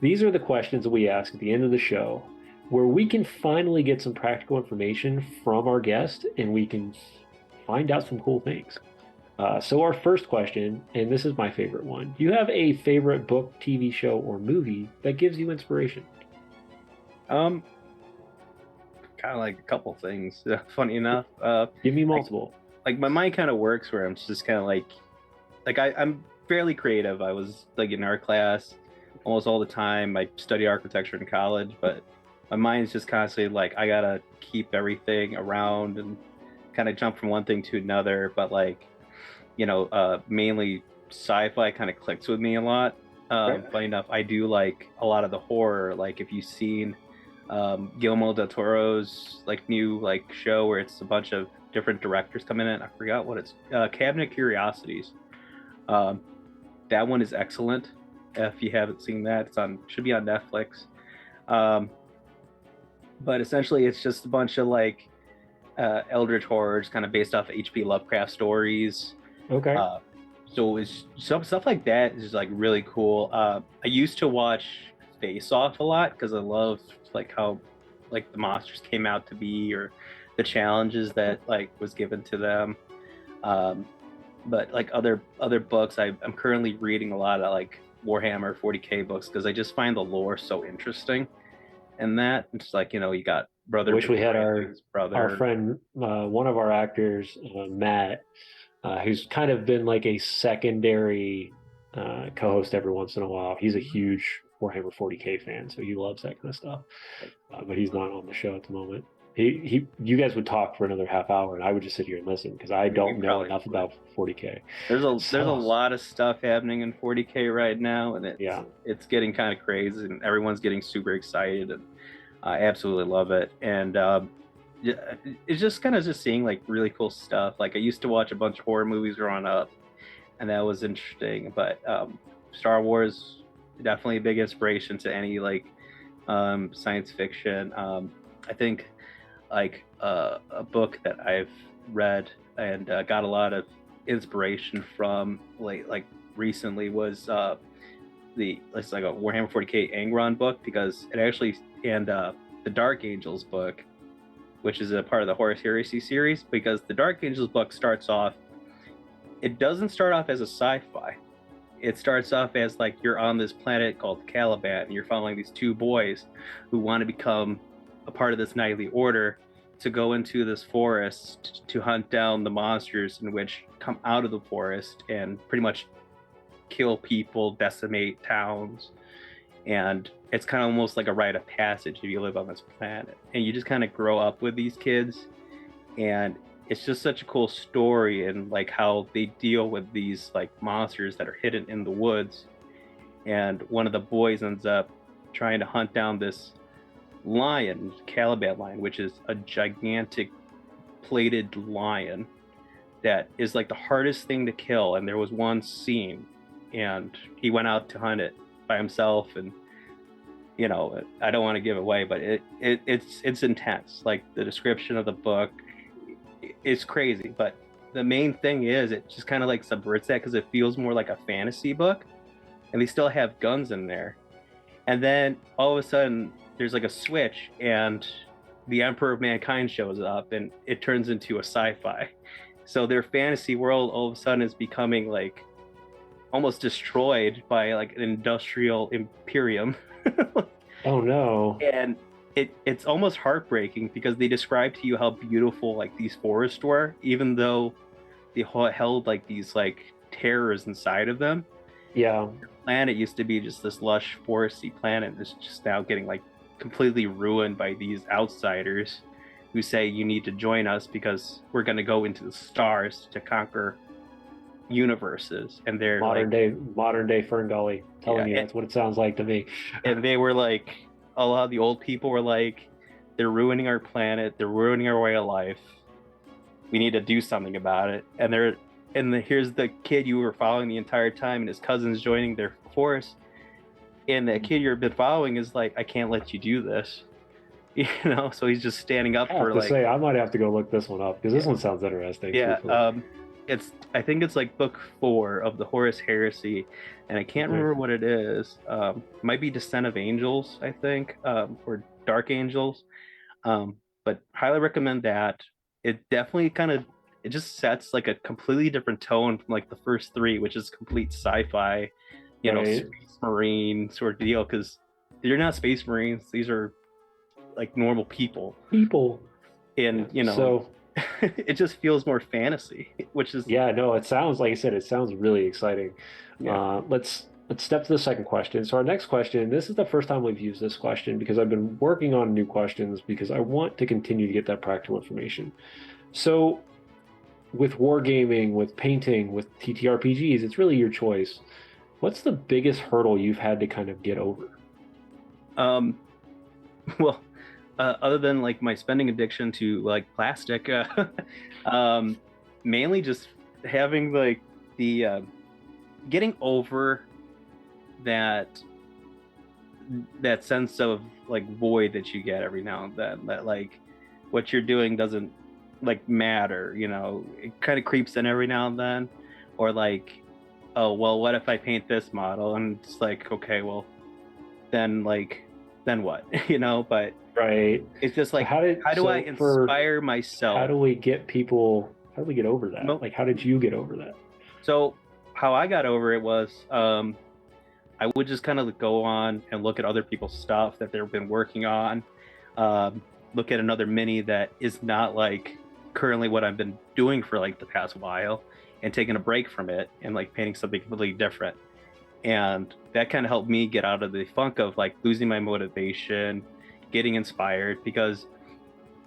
These are the questions that we ask at the end of the show where we can finally get some practical information from our guest and we can find out some cool things. So, our first question, and this is my favorite one, do you have a favorite book, TV show, or movie that gives you inspiration? Um, Kind of like a couple things. Funny enough, Give me like multiple. like my mind kind of works where I'm just kind of like I'm fairly creative. I was like in art class almost all the time. I study architecture in college, but my mind's just constantly like I gotta keep everything around and kind of jump from one thing to another. But like mainly sci-fi kind of clicks with me a lot. Okay. Funny enough, I do like a lot of the horror. Like if you've seen Guillermo del Toro's like new like show where it's a bunch of different directors coming in. I forgot what it's Cabinet Curiosities. Um, that one is excellent. If you haven't seen that, it's on should be on Netflix. Um, but essentially, it's just a bunch of like eldritch horrors, kind of based off of H.P. Lovecraft stories. Okay. Uh, so it's some stuff like that is like really cool. I used to watch Face Off a lot because I love like how like the monsters came out to be or the challenges that like was given to them. Um, but like other books, I'm currently reading a lot of like Warhammer 40K books because I just find the lore so interesting. And that it's like you got I brother wish we had betraying his our brother. friend, one of our actors, Matt, who's kind of been like a secondary co-host every once in a while. He's a huge Warhammer 40K fan, so he loves that kind of stuff. But he's not on the show at the moment. You guys would talk for another half hour, and I would just sit here and listen because I We don't know probably enough would. about 40K. There's a So lot of stuff happening in 40K right now, and yeah, it's getting kind of crazy, and everyone's getting super excited, and I absolutely love it. And yeah, it's just kind of just seeing like really cool stuff. Like I used to watch a bunch of horror movies growing up, and that was interesting. But Star Wars definitely a big inspiration to any like science fiction. I think like a book that I've read and got a lot of inspiration from like recently was it's like a Warhammer 40K Angron book because it actually and the Dark Angels book, which is a part of the Horus Heresy series, because the Dark Angels book starts off. It doesn't start off as a sci-fi. It starts off as like you're on this planet called Caliban, and you're following these two boys who want to become a part of this knightly order to go into this forest to hunt down the monsters in which come out of the forest and pretty much kill people, decimate towns, and it's kind of almost like a rite of passage if you live on this planet. And you just kind of grow up with these kids, and it's just such a cool story and like how they deal with these like monsters that are hidden in the woods. And one of the boys ends up trying to hunt down this lion, Caliban lion, which is a gigantic gold-plated lion that is like the hardest thing to kill. And there was one scene, and he went out to hunt it by himself, and I don't want to give away, but it's intense. Like the description of the book is crazy, but the main thing is it just kind of like subverts that because it feels more like a fantasy book, and they still have guns in there. And then all of a sudden there's like a switch, and the Emperor of Mankind shows up, and it turns into a sci-fi. So their fantasy world all of a sudden is becoming like almost destroyed by like an industrial imperium. Oh no. And it's almost heartbreaking because they describe to you how beautiful like these forests were, even though they held like these like terrors inside of them. Yeah. The planet used to be just this lush foresty planet. It's just now getting like completely ruined by these outsiders who say you need to join us because we're going to go into the stars to conquer universes. And they're modern day Ferngully, telling you that's what it sounds like to me. And they were like, a lot of the old people were like, they're ruining our planet, they're ruining our way of life, we need to do something about it. And here's the kid you were following the entire time, and his cousin's joining their force, and the kid you've been following is like, I can't let you do this. So he's just standing up for like, I might have to go look this one up because this one sounds interesting. I think it's like book 4 of the Horus Heresy, and I can't remember what it is. Might be Descent of Angels, I think, or Dark Angels. But highly recommend that. It definitely it just sets like a completely different tone from like the first 3, which is complete sci-fi, space marine sort of deal, because they're not space marines, these are like normal people. And so it just feels more fantasy, which is it sounds, like I said, it sounds really exciting. Let's step to the second question. So our next question, this is the first time we've used this question because I've been working on new questions because I want to continue to get that practical information. So with wargaming, with painting, with TTRPGs, it's really your choice. What's the biggest hurdle you've had to kind of get over? Well, other than like my spending addiction to like plastic, mainly just having like the getting over that sense of like void that you get every now and then, that like what you're doing doesn't like matter, it kind of creeps in every now and then. Or like, oh well, what if I paint this model? And it's like, okay, well then what? But right, it's just like, how do I inspire myself? How do we get over that? Like, how did you get over that? So how I got over it was I would just kind of go on and look at other people's stuff that they've been working on, look at another mini that is not like currently what I've been doing for like the past while, and taking a break from it and like painting something completely different. And that kind of helped me get out of the funk of like losing my motivation, getting inspired, because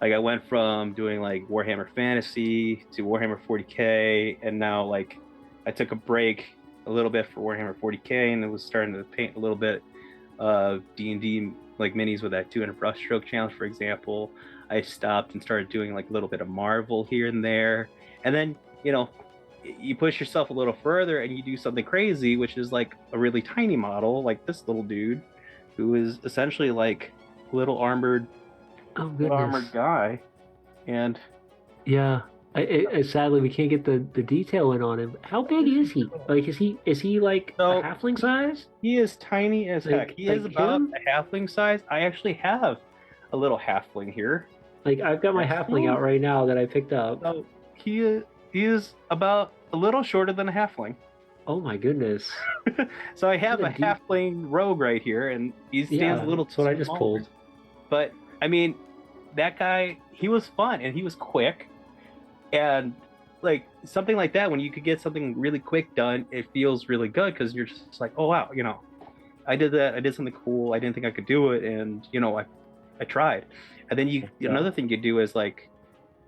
like I went from doing like Warhammer Fantasy to Warhammer 40k, and now like I took a break a little bit for Warhammer 40k, and it was starting to paint a little bit of D&D like minis with that 200 brushstroke challenge, for example. I stopped and started doing like a little bit of Marvel here and there, and then you push yourself a little further and you do something crazy, which is like a really tiny model, like this little dude, who is essentially like a little armored guy. And sadly we can't get the detail in on him. How big is he? Like, is he like a halfling size? He is tiny as heck. He is about a halfling size. I actually have a little halfling here. Like, I've got my halfling out right now that I picked up. So he is about a little shorter than a halfling. Oh my goodness. So I have a halfling rogue right here, and he stands a little that's what I just pulled. But I mean, that guy, he was fun and he was quick, and like something like that, when you could get something really quick done, it feels really good because you're just like, oh wow, I did that, I did something cool, I didn't think I could do it, and I tried. And then another thing you do is like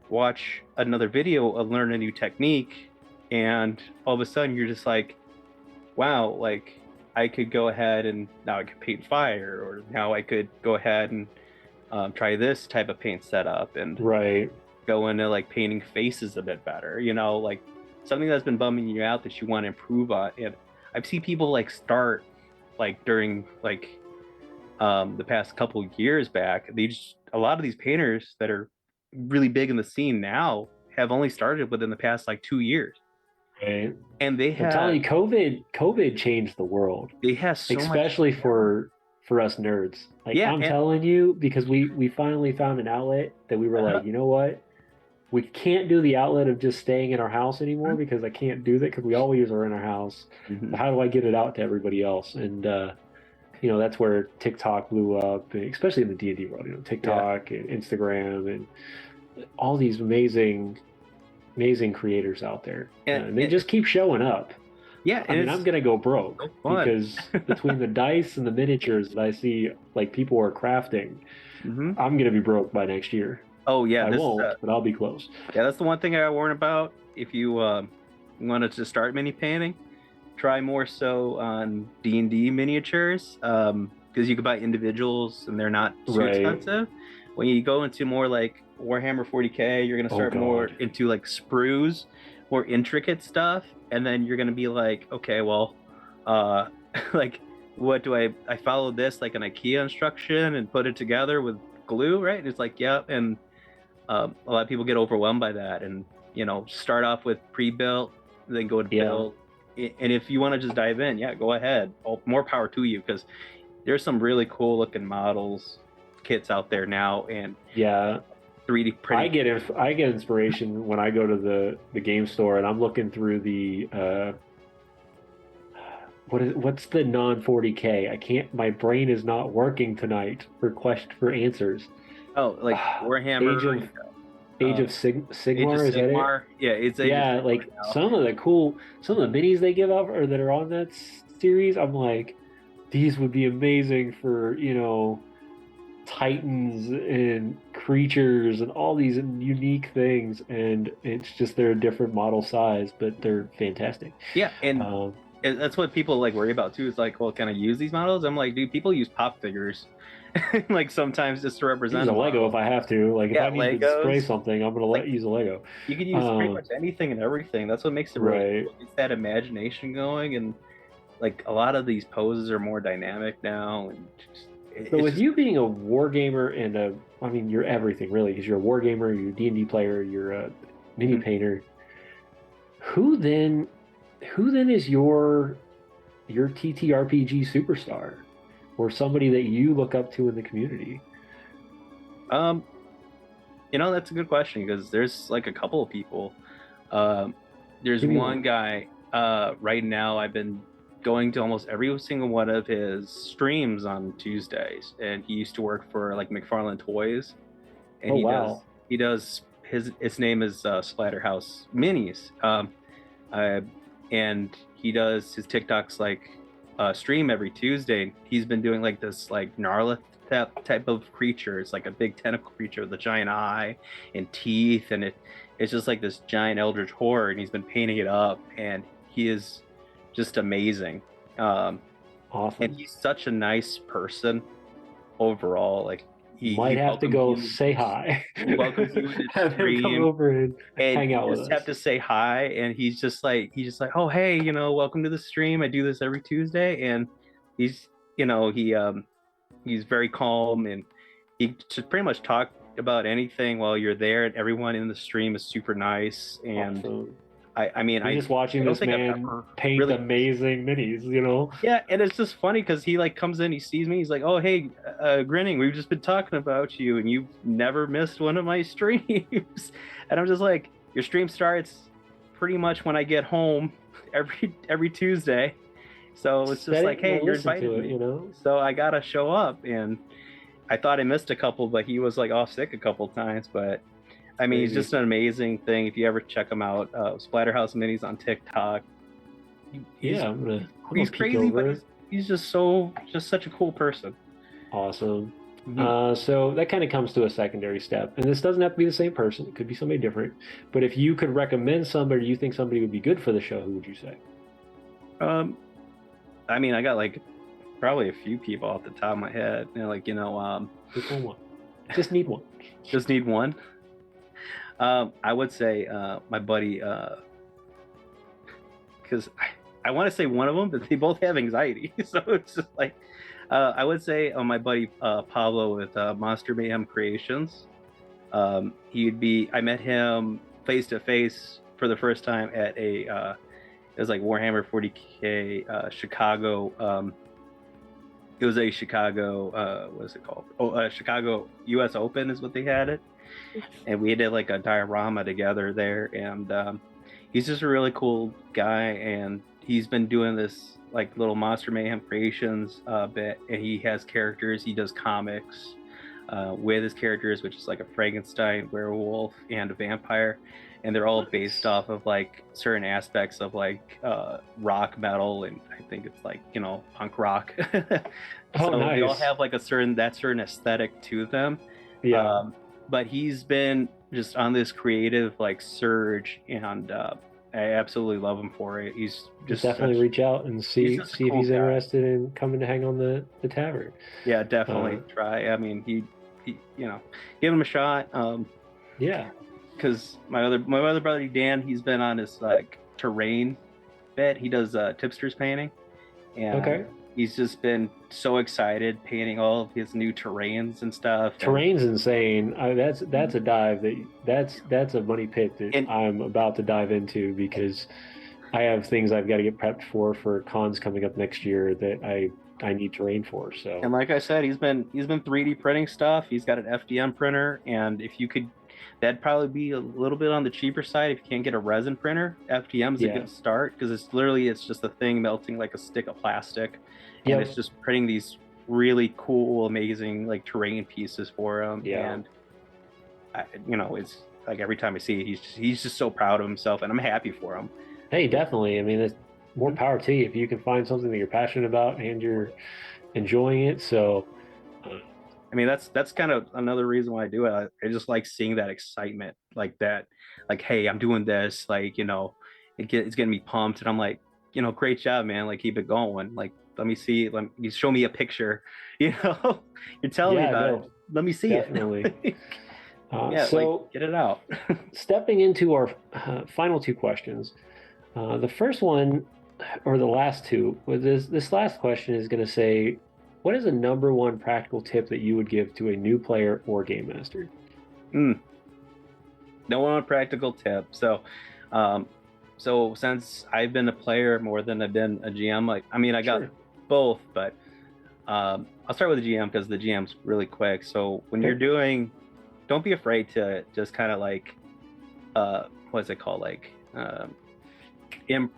watch another video and learn a new technique, and all of a sudden you're just like, wow, like I could go ahead and now I could paint fire, or now I could go ahead and try this type of paint setup. And right. go into like painting faces a bit better, like something that's been bumming you out that you want to improve on. And I've seen people like start like during like the past couple years back. A lot of these painters that are really big in the scene now have only started within the past like 2 years, Right. and I'm telling you, COVID changed the world, they have so much. especially for us nerds. Like Yeah, I'm and telling you, because we finally found an outlet that we were like, you know what? We can't do the outlet of just staying in our house anymore because I can't do that because we always are in our house. Mhm. But how do I get it out to everybody else? And that's where TikTok blew up, especially in the D&D world. Yeah, TikTok and Instagram and all these amazing creators out there, and they just keep showing up. yeah, I and mean, it's I'm gonna go broke so fun. because between the dice and the miniatures that I see, like people are crafting, Hmm. I'm gonna be broke by next year. Oh yeah, I this won't, but I'll be close. yeah, that's the one thing I warn about. If you wanted to start mini painting, try more so on D&D miniatures, because you can buy individuals and they're not too Right. expensive. When you go into more like Warhammer 40K, you're gonna Oh start more God. into like sprues, more intricate stuff, and then you're gonna be like, okay, well, uh, like, what do I followed this like an IKEA instruction and put it together with glue, right? And it's like, yeah, and a lot of people get overwhelmed by that, and start off with pre-built, then go to Yeah. build. And if you want to just dive in, yeah, go ahead. More power to you, because there's some really cool looking models, kits out there now, and Yeah. 3D printing. I get inspiration when I go to the game store and I'm looking through the what's the non 40K? I can't. My brain is not working tonight for answers. Oh, like Age Warhammer, of Age uh, of Age of Sigmar, is that it? Sigmar. Yeah, it's Age of Yeah, Sigmar like now. some of the minis they give out or that are on that series. I'm like, these would be amazing for titans and creatures and all these unique things, and it's just they're a different model size, but they're fantastic. Yeah, and Um, that's what people like worry about too. It's like, well, can I use these models? I'm like, dude, people use pop figures, like sometimes just to use represent a a Lego if model. I have to. Like if Yeah, I need to display Legos. something, I'm gonna Like use a Lego. you could use pretty Um, much anything and everything. That's what makes it really right. cool. It's that imagination going, and like a lot of these poses are more dynamic now, and So it's with just you being a war gamer and I mean, you're everything really, because you're a war gamer, you're a D&D player, you're a mini mhm. painter. Who then, who then is your TTRPG superstar, or somebody that you look up to in the community? um that's a good question, because there's like a couple of people. Um, there's Give me one one. guy right now. I've been going to almost every single one of his streams on Tuesdays, and he used to work for like McFarlane Toys, and Oh he wow. does his name is Splatterhouse Minis, uh, and he does his TikToks like stream every Tuesday. He's been doing like this like Gnarlith type of creature. It's like a big tentacle creature with a giant eye and teeth, and it's just like this giant eldritch horror. And he's been painting it up, and he is just amazing. Um, and Awesome. he's such a nice person overall. Like Might he have to welcomes go you. say hi. He welcomes you in his Have him come stream, over and and hang you out with just have us. to say hi, and he's just like, oh hey, welcome to the stream. I do this every Tuesday. And he's he's very calm, and he just pretty much talk about anything while you're there, and everyone in the stream is super nice. And Awesome. I mean, You're I just watching don't this think I've man ever paint really. amazing minis. Yeah, and it's just funny because he like comes in, he sees me, he's like, "Oh, hey, Grinning, we've just been talking about you, and you've never missed one of my streams." And I'm just like, "Your stream starts pretty much when I get home every Tuesday." So it's just Set it like, and "Hey, we'll you're listen invited to me." it. So I gotta show up, and I thought I missed a couple, but he was like off sick a couple times. But It's I mean, he's crazy. just an amazing thing. If you ever check him out, Splatterhouse Minis on TikTok. He's Yeah, I'm gonna he's peek crazy, but over it. he's just such a cool person. Awesome. Mhm. So that kind of comes to a secondary step, and this doesn't have to be the same person. It could be somebody different. But if you could recommend somebody you think somebody would be good for the show, who would you say? Um, I mean, I got like probably a few people off the top of my head. Pick one. Just need one. Just need one. I would say my buddy, because I want to say one of them, but they both have anxiety. So it's just like, I would say my buddy Pablo with Monster Mayhem Creations. I met him face to face for the first time at it was like Warhammer 40K Chicago. It was a Chicago, what is it called? Chicago US Open is what they had it. And we did like a diorama together there. And he's just a really cool guy. And he's been doing this like little Monster Mayhem Creations bit. And he has characters, he does comics with his characters, which is like a Frankenstein, werewolf, and a vampire. And they're all based off of like certain aspects of like rock metal, and I think it's like, you know, punk rock. Oh, So nice. they all have like a certain aesthetic to them. Yeah. But he's been just on this creative like surge, and I absolutely love him for it. He's Just just definitely reach out and see just a if cool he's guy. interested in coming to hang on the tavern. Yeah, definitely try. I mean, he you know, give him a shot. Yeah. Because my other buddy Dan, he's been on his like terrain bit. He does tipsters painting, and Okay. he's just been so excited painting all of his new terrains and stuff. Terrain's insane. That's a dive that's a money pit that And- I'm about to dive into, because I have things I've got to get prepped for cons coming up next year that I need terrain for. So And like I said, he's been 3D printing stuff. He's got an FDM printer, and if you could, that'd probably be a little bit on the cheaper side if you can't get a resin printer. FDM is a Yeah. good start, because it's just a thing melting like a stick of plastic, and Yep. it's just printing these really cool, amazing like terrain pieces for him. Yeah. And you know, it's like every time I see it, he's just so proud of himself, and I'm happy for him. hey, definitely. I mean, it's more power to you if you can find something that you're passionate about and you're enjoying it. So I mean, that's kind of another reason why I do it. I just like seeing that excitement, like that, like, hey, I'm doing this, like, you know, it's getting me pumped, and I'm like, you know, great job, man, like keep it going, like let me show me a picture, you know, you're telling me Yeah, about no, it, let me see definitely. it. Yeah, So like get it out. stepping into our final two questions, the first one, or the last two, was this last question is going to say, what is the number one practical tip that you would give to a new player or game master? No one practical tip. So since I've been a player more than I've been a GM, like, I mean, I got Sure. both, but I'll start with the GM because the GM's really quick. So when you're doing, don't be afraid to just kind of like, what's it called? Like,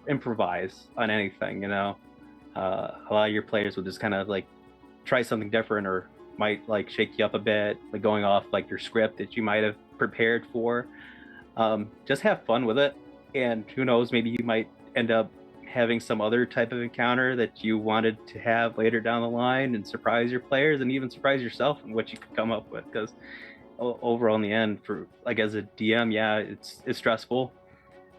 improvise on anything, you know? A lot of your players will just kind of like try something different, or might like shake you up a bit, like going off like your script that you might have prepared for. Just have fun with it, and who knows, maybe you might end up having some other type of encounter that you wanted to have later down the line, and surprise your players and even surprise yourself and what you could come up with. Because overall, in the end, for like as a DM, yeah, it's stressful,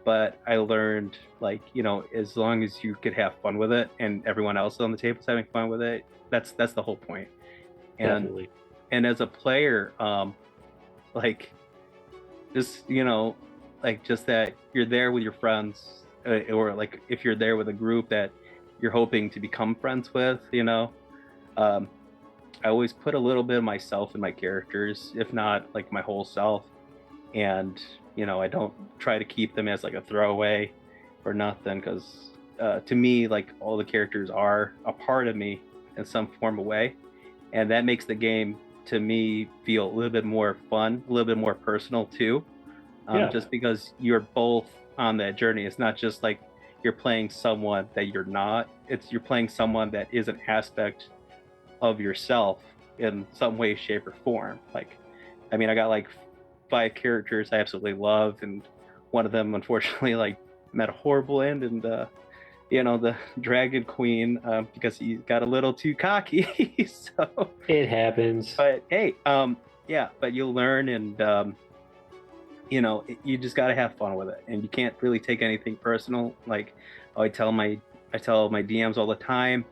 but I learned, like, you know, as long as you could have fun with it and everyone else on the table is having fun with it, that's the whole point. Definitely. And as a player, like, just, you know, like, just that you're there with your friends, or like if you're there with a group that you're hoping to become friends with, you know, I always put a little bit of myself in my characters, if not like my whole self. And, you know, I don't try to keep them as like a throwaway or nothing, because to me, like, all the characters are a part of me in some form of way, and that makes the game, to me, feel a little bit more fun, a little bit more personal too. Yeah. Just because you're both on that journey. It's not just like you're playing someone that you're not, it's you're playing someone that is an aspect of yourself in some way, shape, or form. Like, I mean, I got like 5 characters I absolutely love, and one of them unfortunately like met a horrible end, and you know, the Dragon Queen, because he got a little too cocky. So It happens. but hey, yeah, but you'll learn, and you know, you just got to have fun with it, and you can't really take anything personal. Like, I tell my DMs all the time,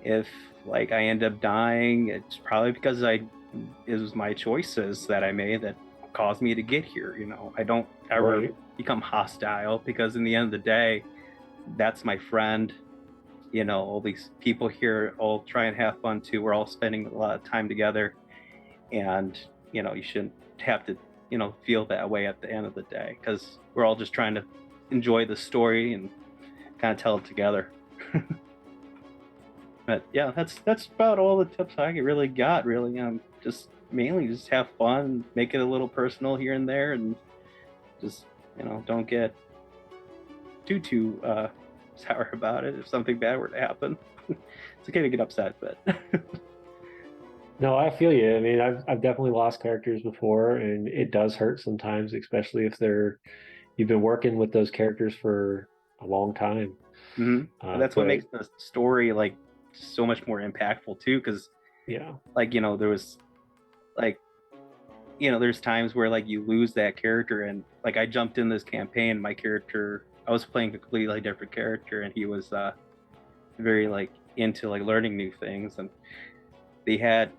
if like I end up dying, it's probably because it was my choices that I made that caused me to get here. I don't ever become hostile, because in the end of the day, that's my friend. All these people here all try and have fun too. We're all spending a lot of time together, and you shouldn't have to feel that way at the end of the day, because we're all just trying to enjoy the story and kind of tell it together. But yeah, that's about all the tips I really got. Really, just mainly just have fun, make it a little personal here and there, and just don't get too sour about it if something bad were to happen. It's okay to get upset, but No, I feel you. I mean, I've definitely lost characters before, and it does hurt sometimes, especially if you've been working with those characters for a long time. But that's what makes the story like so much more impactful too, because like there was like there's times where like you lose that character, and like I jumped in this campaign, my character, I was playing a completely different character, and he was very like into like learning new things, and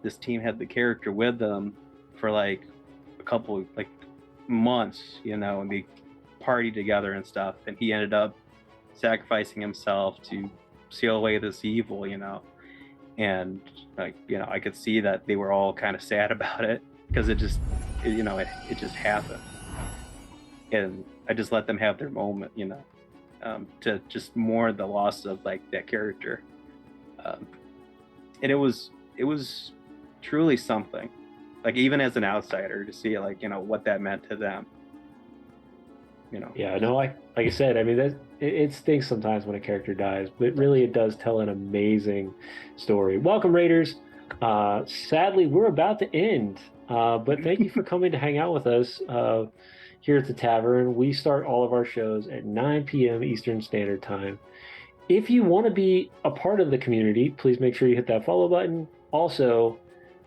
this team had the character with them for like a couple like months, and they partied together and stuff, and he ended up sacrificing himself to seal away this evil, and like I could see that they were all kind of sad about it, because it just happened, and I just let them have their moment, to just mourn the loss of like that character, and it was truly something, like even as an outsider, to see like what that meant to them. Yeah, no, like I said, I mean, it stinks sometimes when a character dies, but really it does tell an amazing story. Welcome, Raiders. Sadly, we're about to end, but thank you for coming to hang out with us here at the tavern. We start all of our shows at 9 p.m. Eastern Standard Time. If you want to be a part of the community, please make sure you hit that follow button. Also,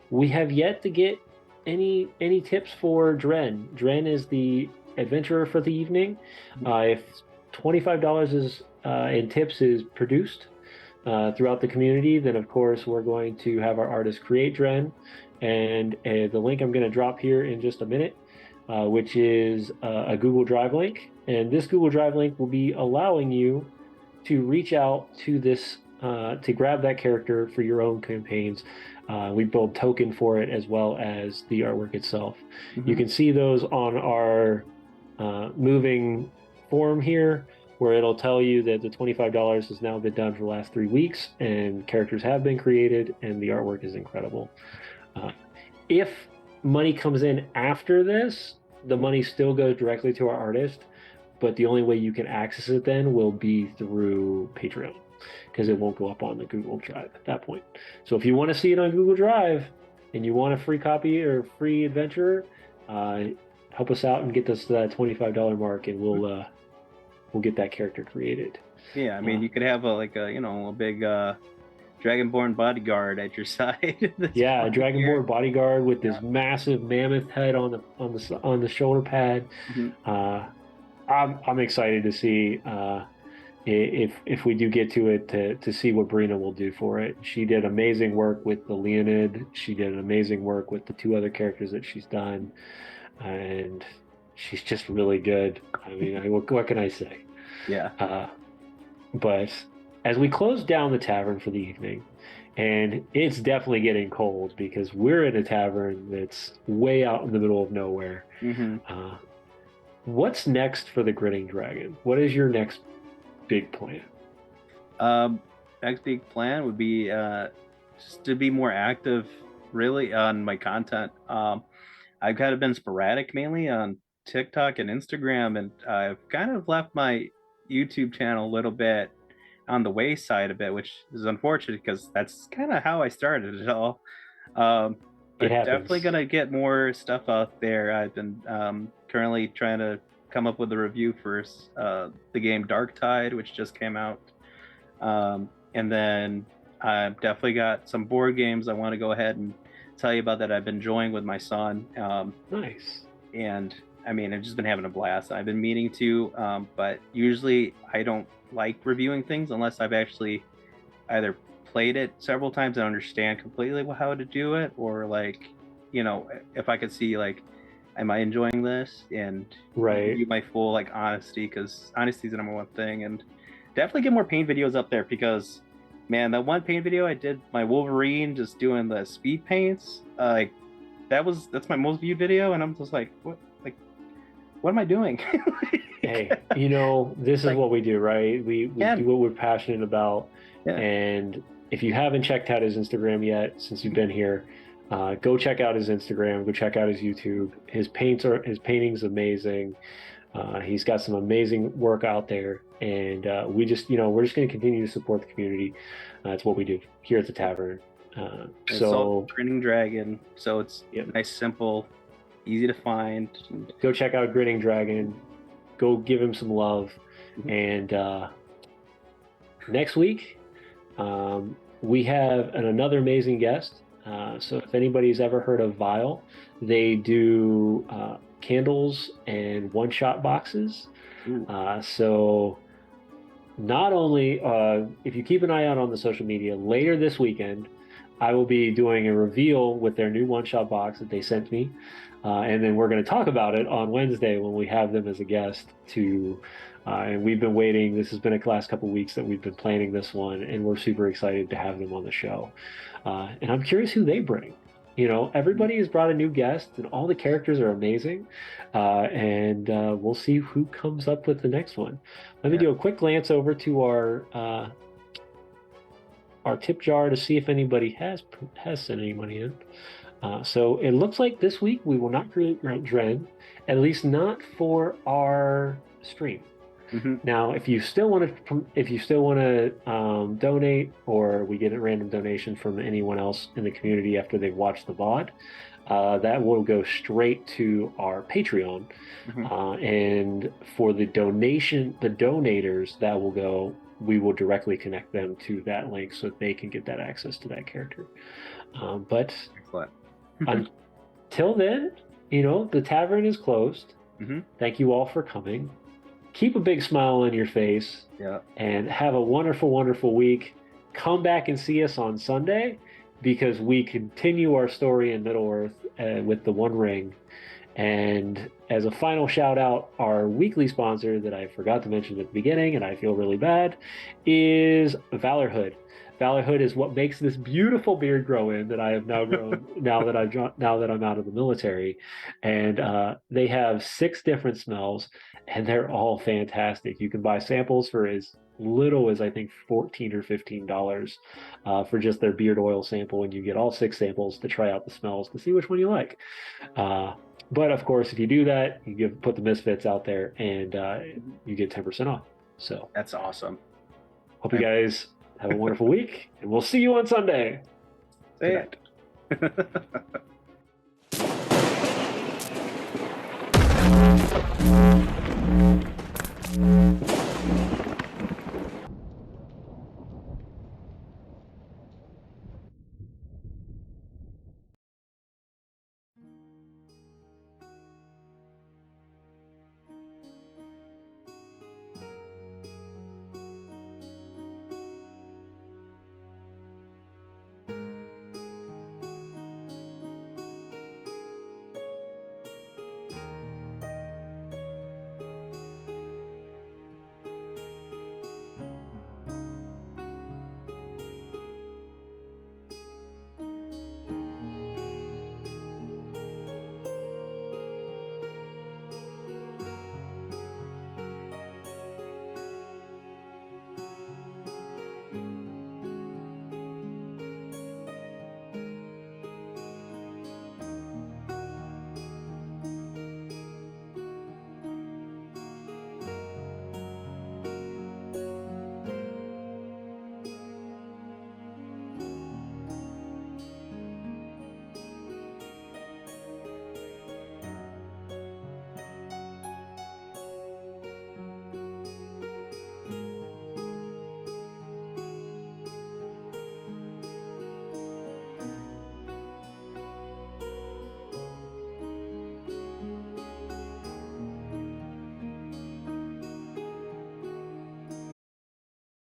we have yet to get any tips for Dren. Dren is the adventurer for the evening. If $25 is in tips is produced throughout the community, then of course we're going to have our artist create Dren, and the link I'm going to drop here in just a minute, which is a Google Drive link, and this Google Drive link will be allowing you to reach out to this to grab that character for your own campaigns. We build token for it as well as the artwork itself. You can see those on our moving form here, where it'll tell you that the $25 has now been done for the last 3 weeks, and characters have been created, and the artwork is incredible. If money comes in after this, the money still goes directly to our artist, but the only way you can access it then will be through Patreon, because it won't go up on the Google Drive at that point. So if you want to see it on Google Drive and you want a free copy or free adventure, help us out and get us to that $25 mark, and we'll get that character created. Yeah, I mean, you could have a big Dragonborn bodyguard at your side. Yeah, a Dragonborn bodyguard with this massive mammoth head on the shoulder pad. I'm excited to see if we do get to it, to see what Brina will do for it. She did amazing work with the Leonid. She did amazing work with the 2 other characters that she's done, and she's just really good. I mean, what can I say? Yeah. But as we close down the tavern for the evening, and it's definitely getting cold because we're in a tavern that's way out in the middle of nowhere. What's next for the Grinning Dragon? What is your next big plan? Next big plan would be just to be more active, really, on my content. I've kind of been sporadic, mainly on TikTok and Instagram, and I've kind of left my YouTube channel a little bit on the wayside a bit, which is unfortunate because that's kind of how I started it all. But definitely gonna get more stuff out there. I've been currently trying to come up with a review for the game Dark Tide, which just came out, and then I've definitely got some board games I want to go ahead and tell you about that I've been enjoying with my son. Nice. And I mean, I've just been having a blast. I've been meaning to, but usually I don't like reviewing things unless I've actually either played it several times and understand completely how to do it, or like, if I could see like am I enjoying this? And Right. give you my full like honesty, because honesty is the number one thing. And definitely get more paint videos up there, because man, that one paint video I did, my Wolverine just doing the speed paints, like that's my most viewed video, and I'm just like, what am I doing? Hey, this is what we do, right? We do what we're passionate about. Yeah. And if you haven't checked out his Instagram yet, since you've been here, go check out his Instagram, go check out his YouTube. His painting's amazing. He's got some amazing work out there, and we're just going to continue to support the community. It's what we do here at the tavern. So Grinning Dragon, so it's nice, simple, easy to find. Go check out Grinning Dragon. Go give him some love. And next week, we have another amazing guest. So if anybody's ever heard of Vile, they do candles and one-shot boxes. So not only, if you keep an eye out on the social media, later this weekend, I will be doing a reveal with their new one-shot box that they sent me. And then we're going to talk about it on Wednesday when we have them as a guest and we've been waiting. This has been a last couple of weeks that we've been planning this one, and we're super excited to have them on the show. And I'm curious who they bring. Everybody has brought a new guest, and all the characters are amazing. And we'll see who comes up with the next one. Let me do a quick glance over to our tip jar to see if anybody has sent any money in. So it looks like this week we will not create Dren, at least not for our stream. Now, if you still want to donate, or we get a random donation from anyone else in the community after they've watched the VOD, that will go straight to our Patreon. And for the donators, that will go. We will directly connect them to that link so that they can get that access to that character. But until then, the tavern is closed. Thank you all for coming. Keep a big smile on your face. And have a wonderful, wonderful week. Come back and see us on Sunday, because we continue our story in Middle-earth with the One Ring. And as a final shout out, our weekly sponsor that I forgot to mention at the beginning, and I feel really bad, is Valorhood. Valorhood is what makes this beautiful beard grow in that I have now grown now that I'm out of the military. And they have 6 different smells, and they're all fantastic. You can buy samples for as little as I think $14 or $15 for just their beard oil sample, and you get all 6 samples to try out the smells to see which one you like. But of course, if you do that, you put the Misfits out there, and you get 10% off. So that's awesome. Hope you guys have a wonderful week, and we'll see you on Sunday. Good night.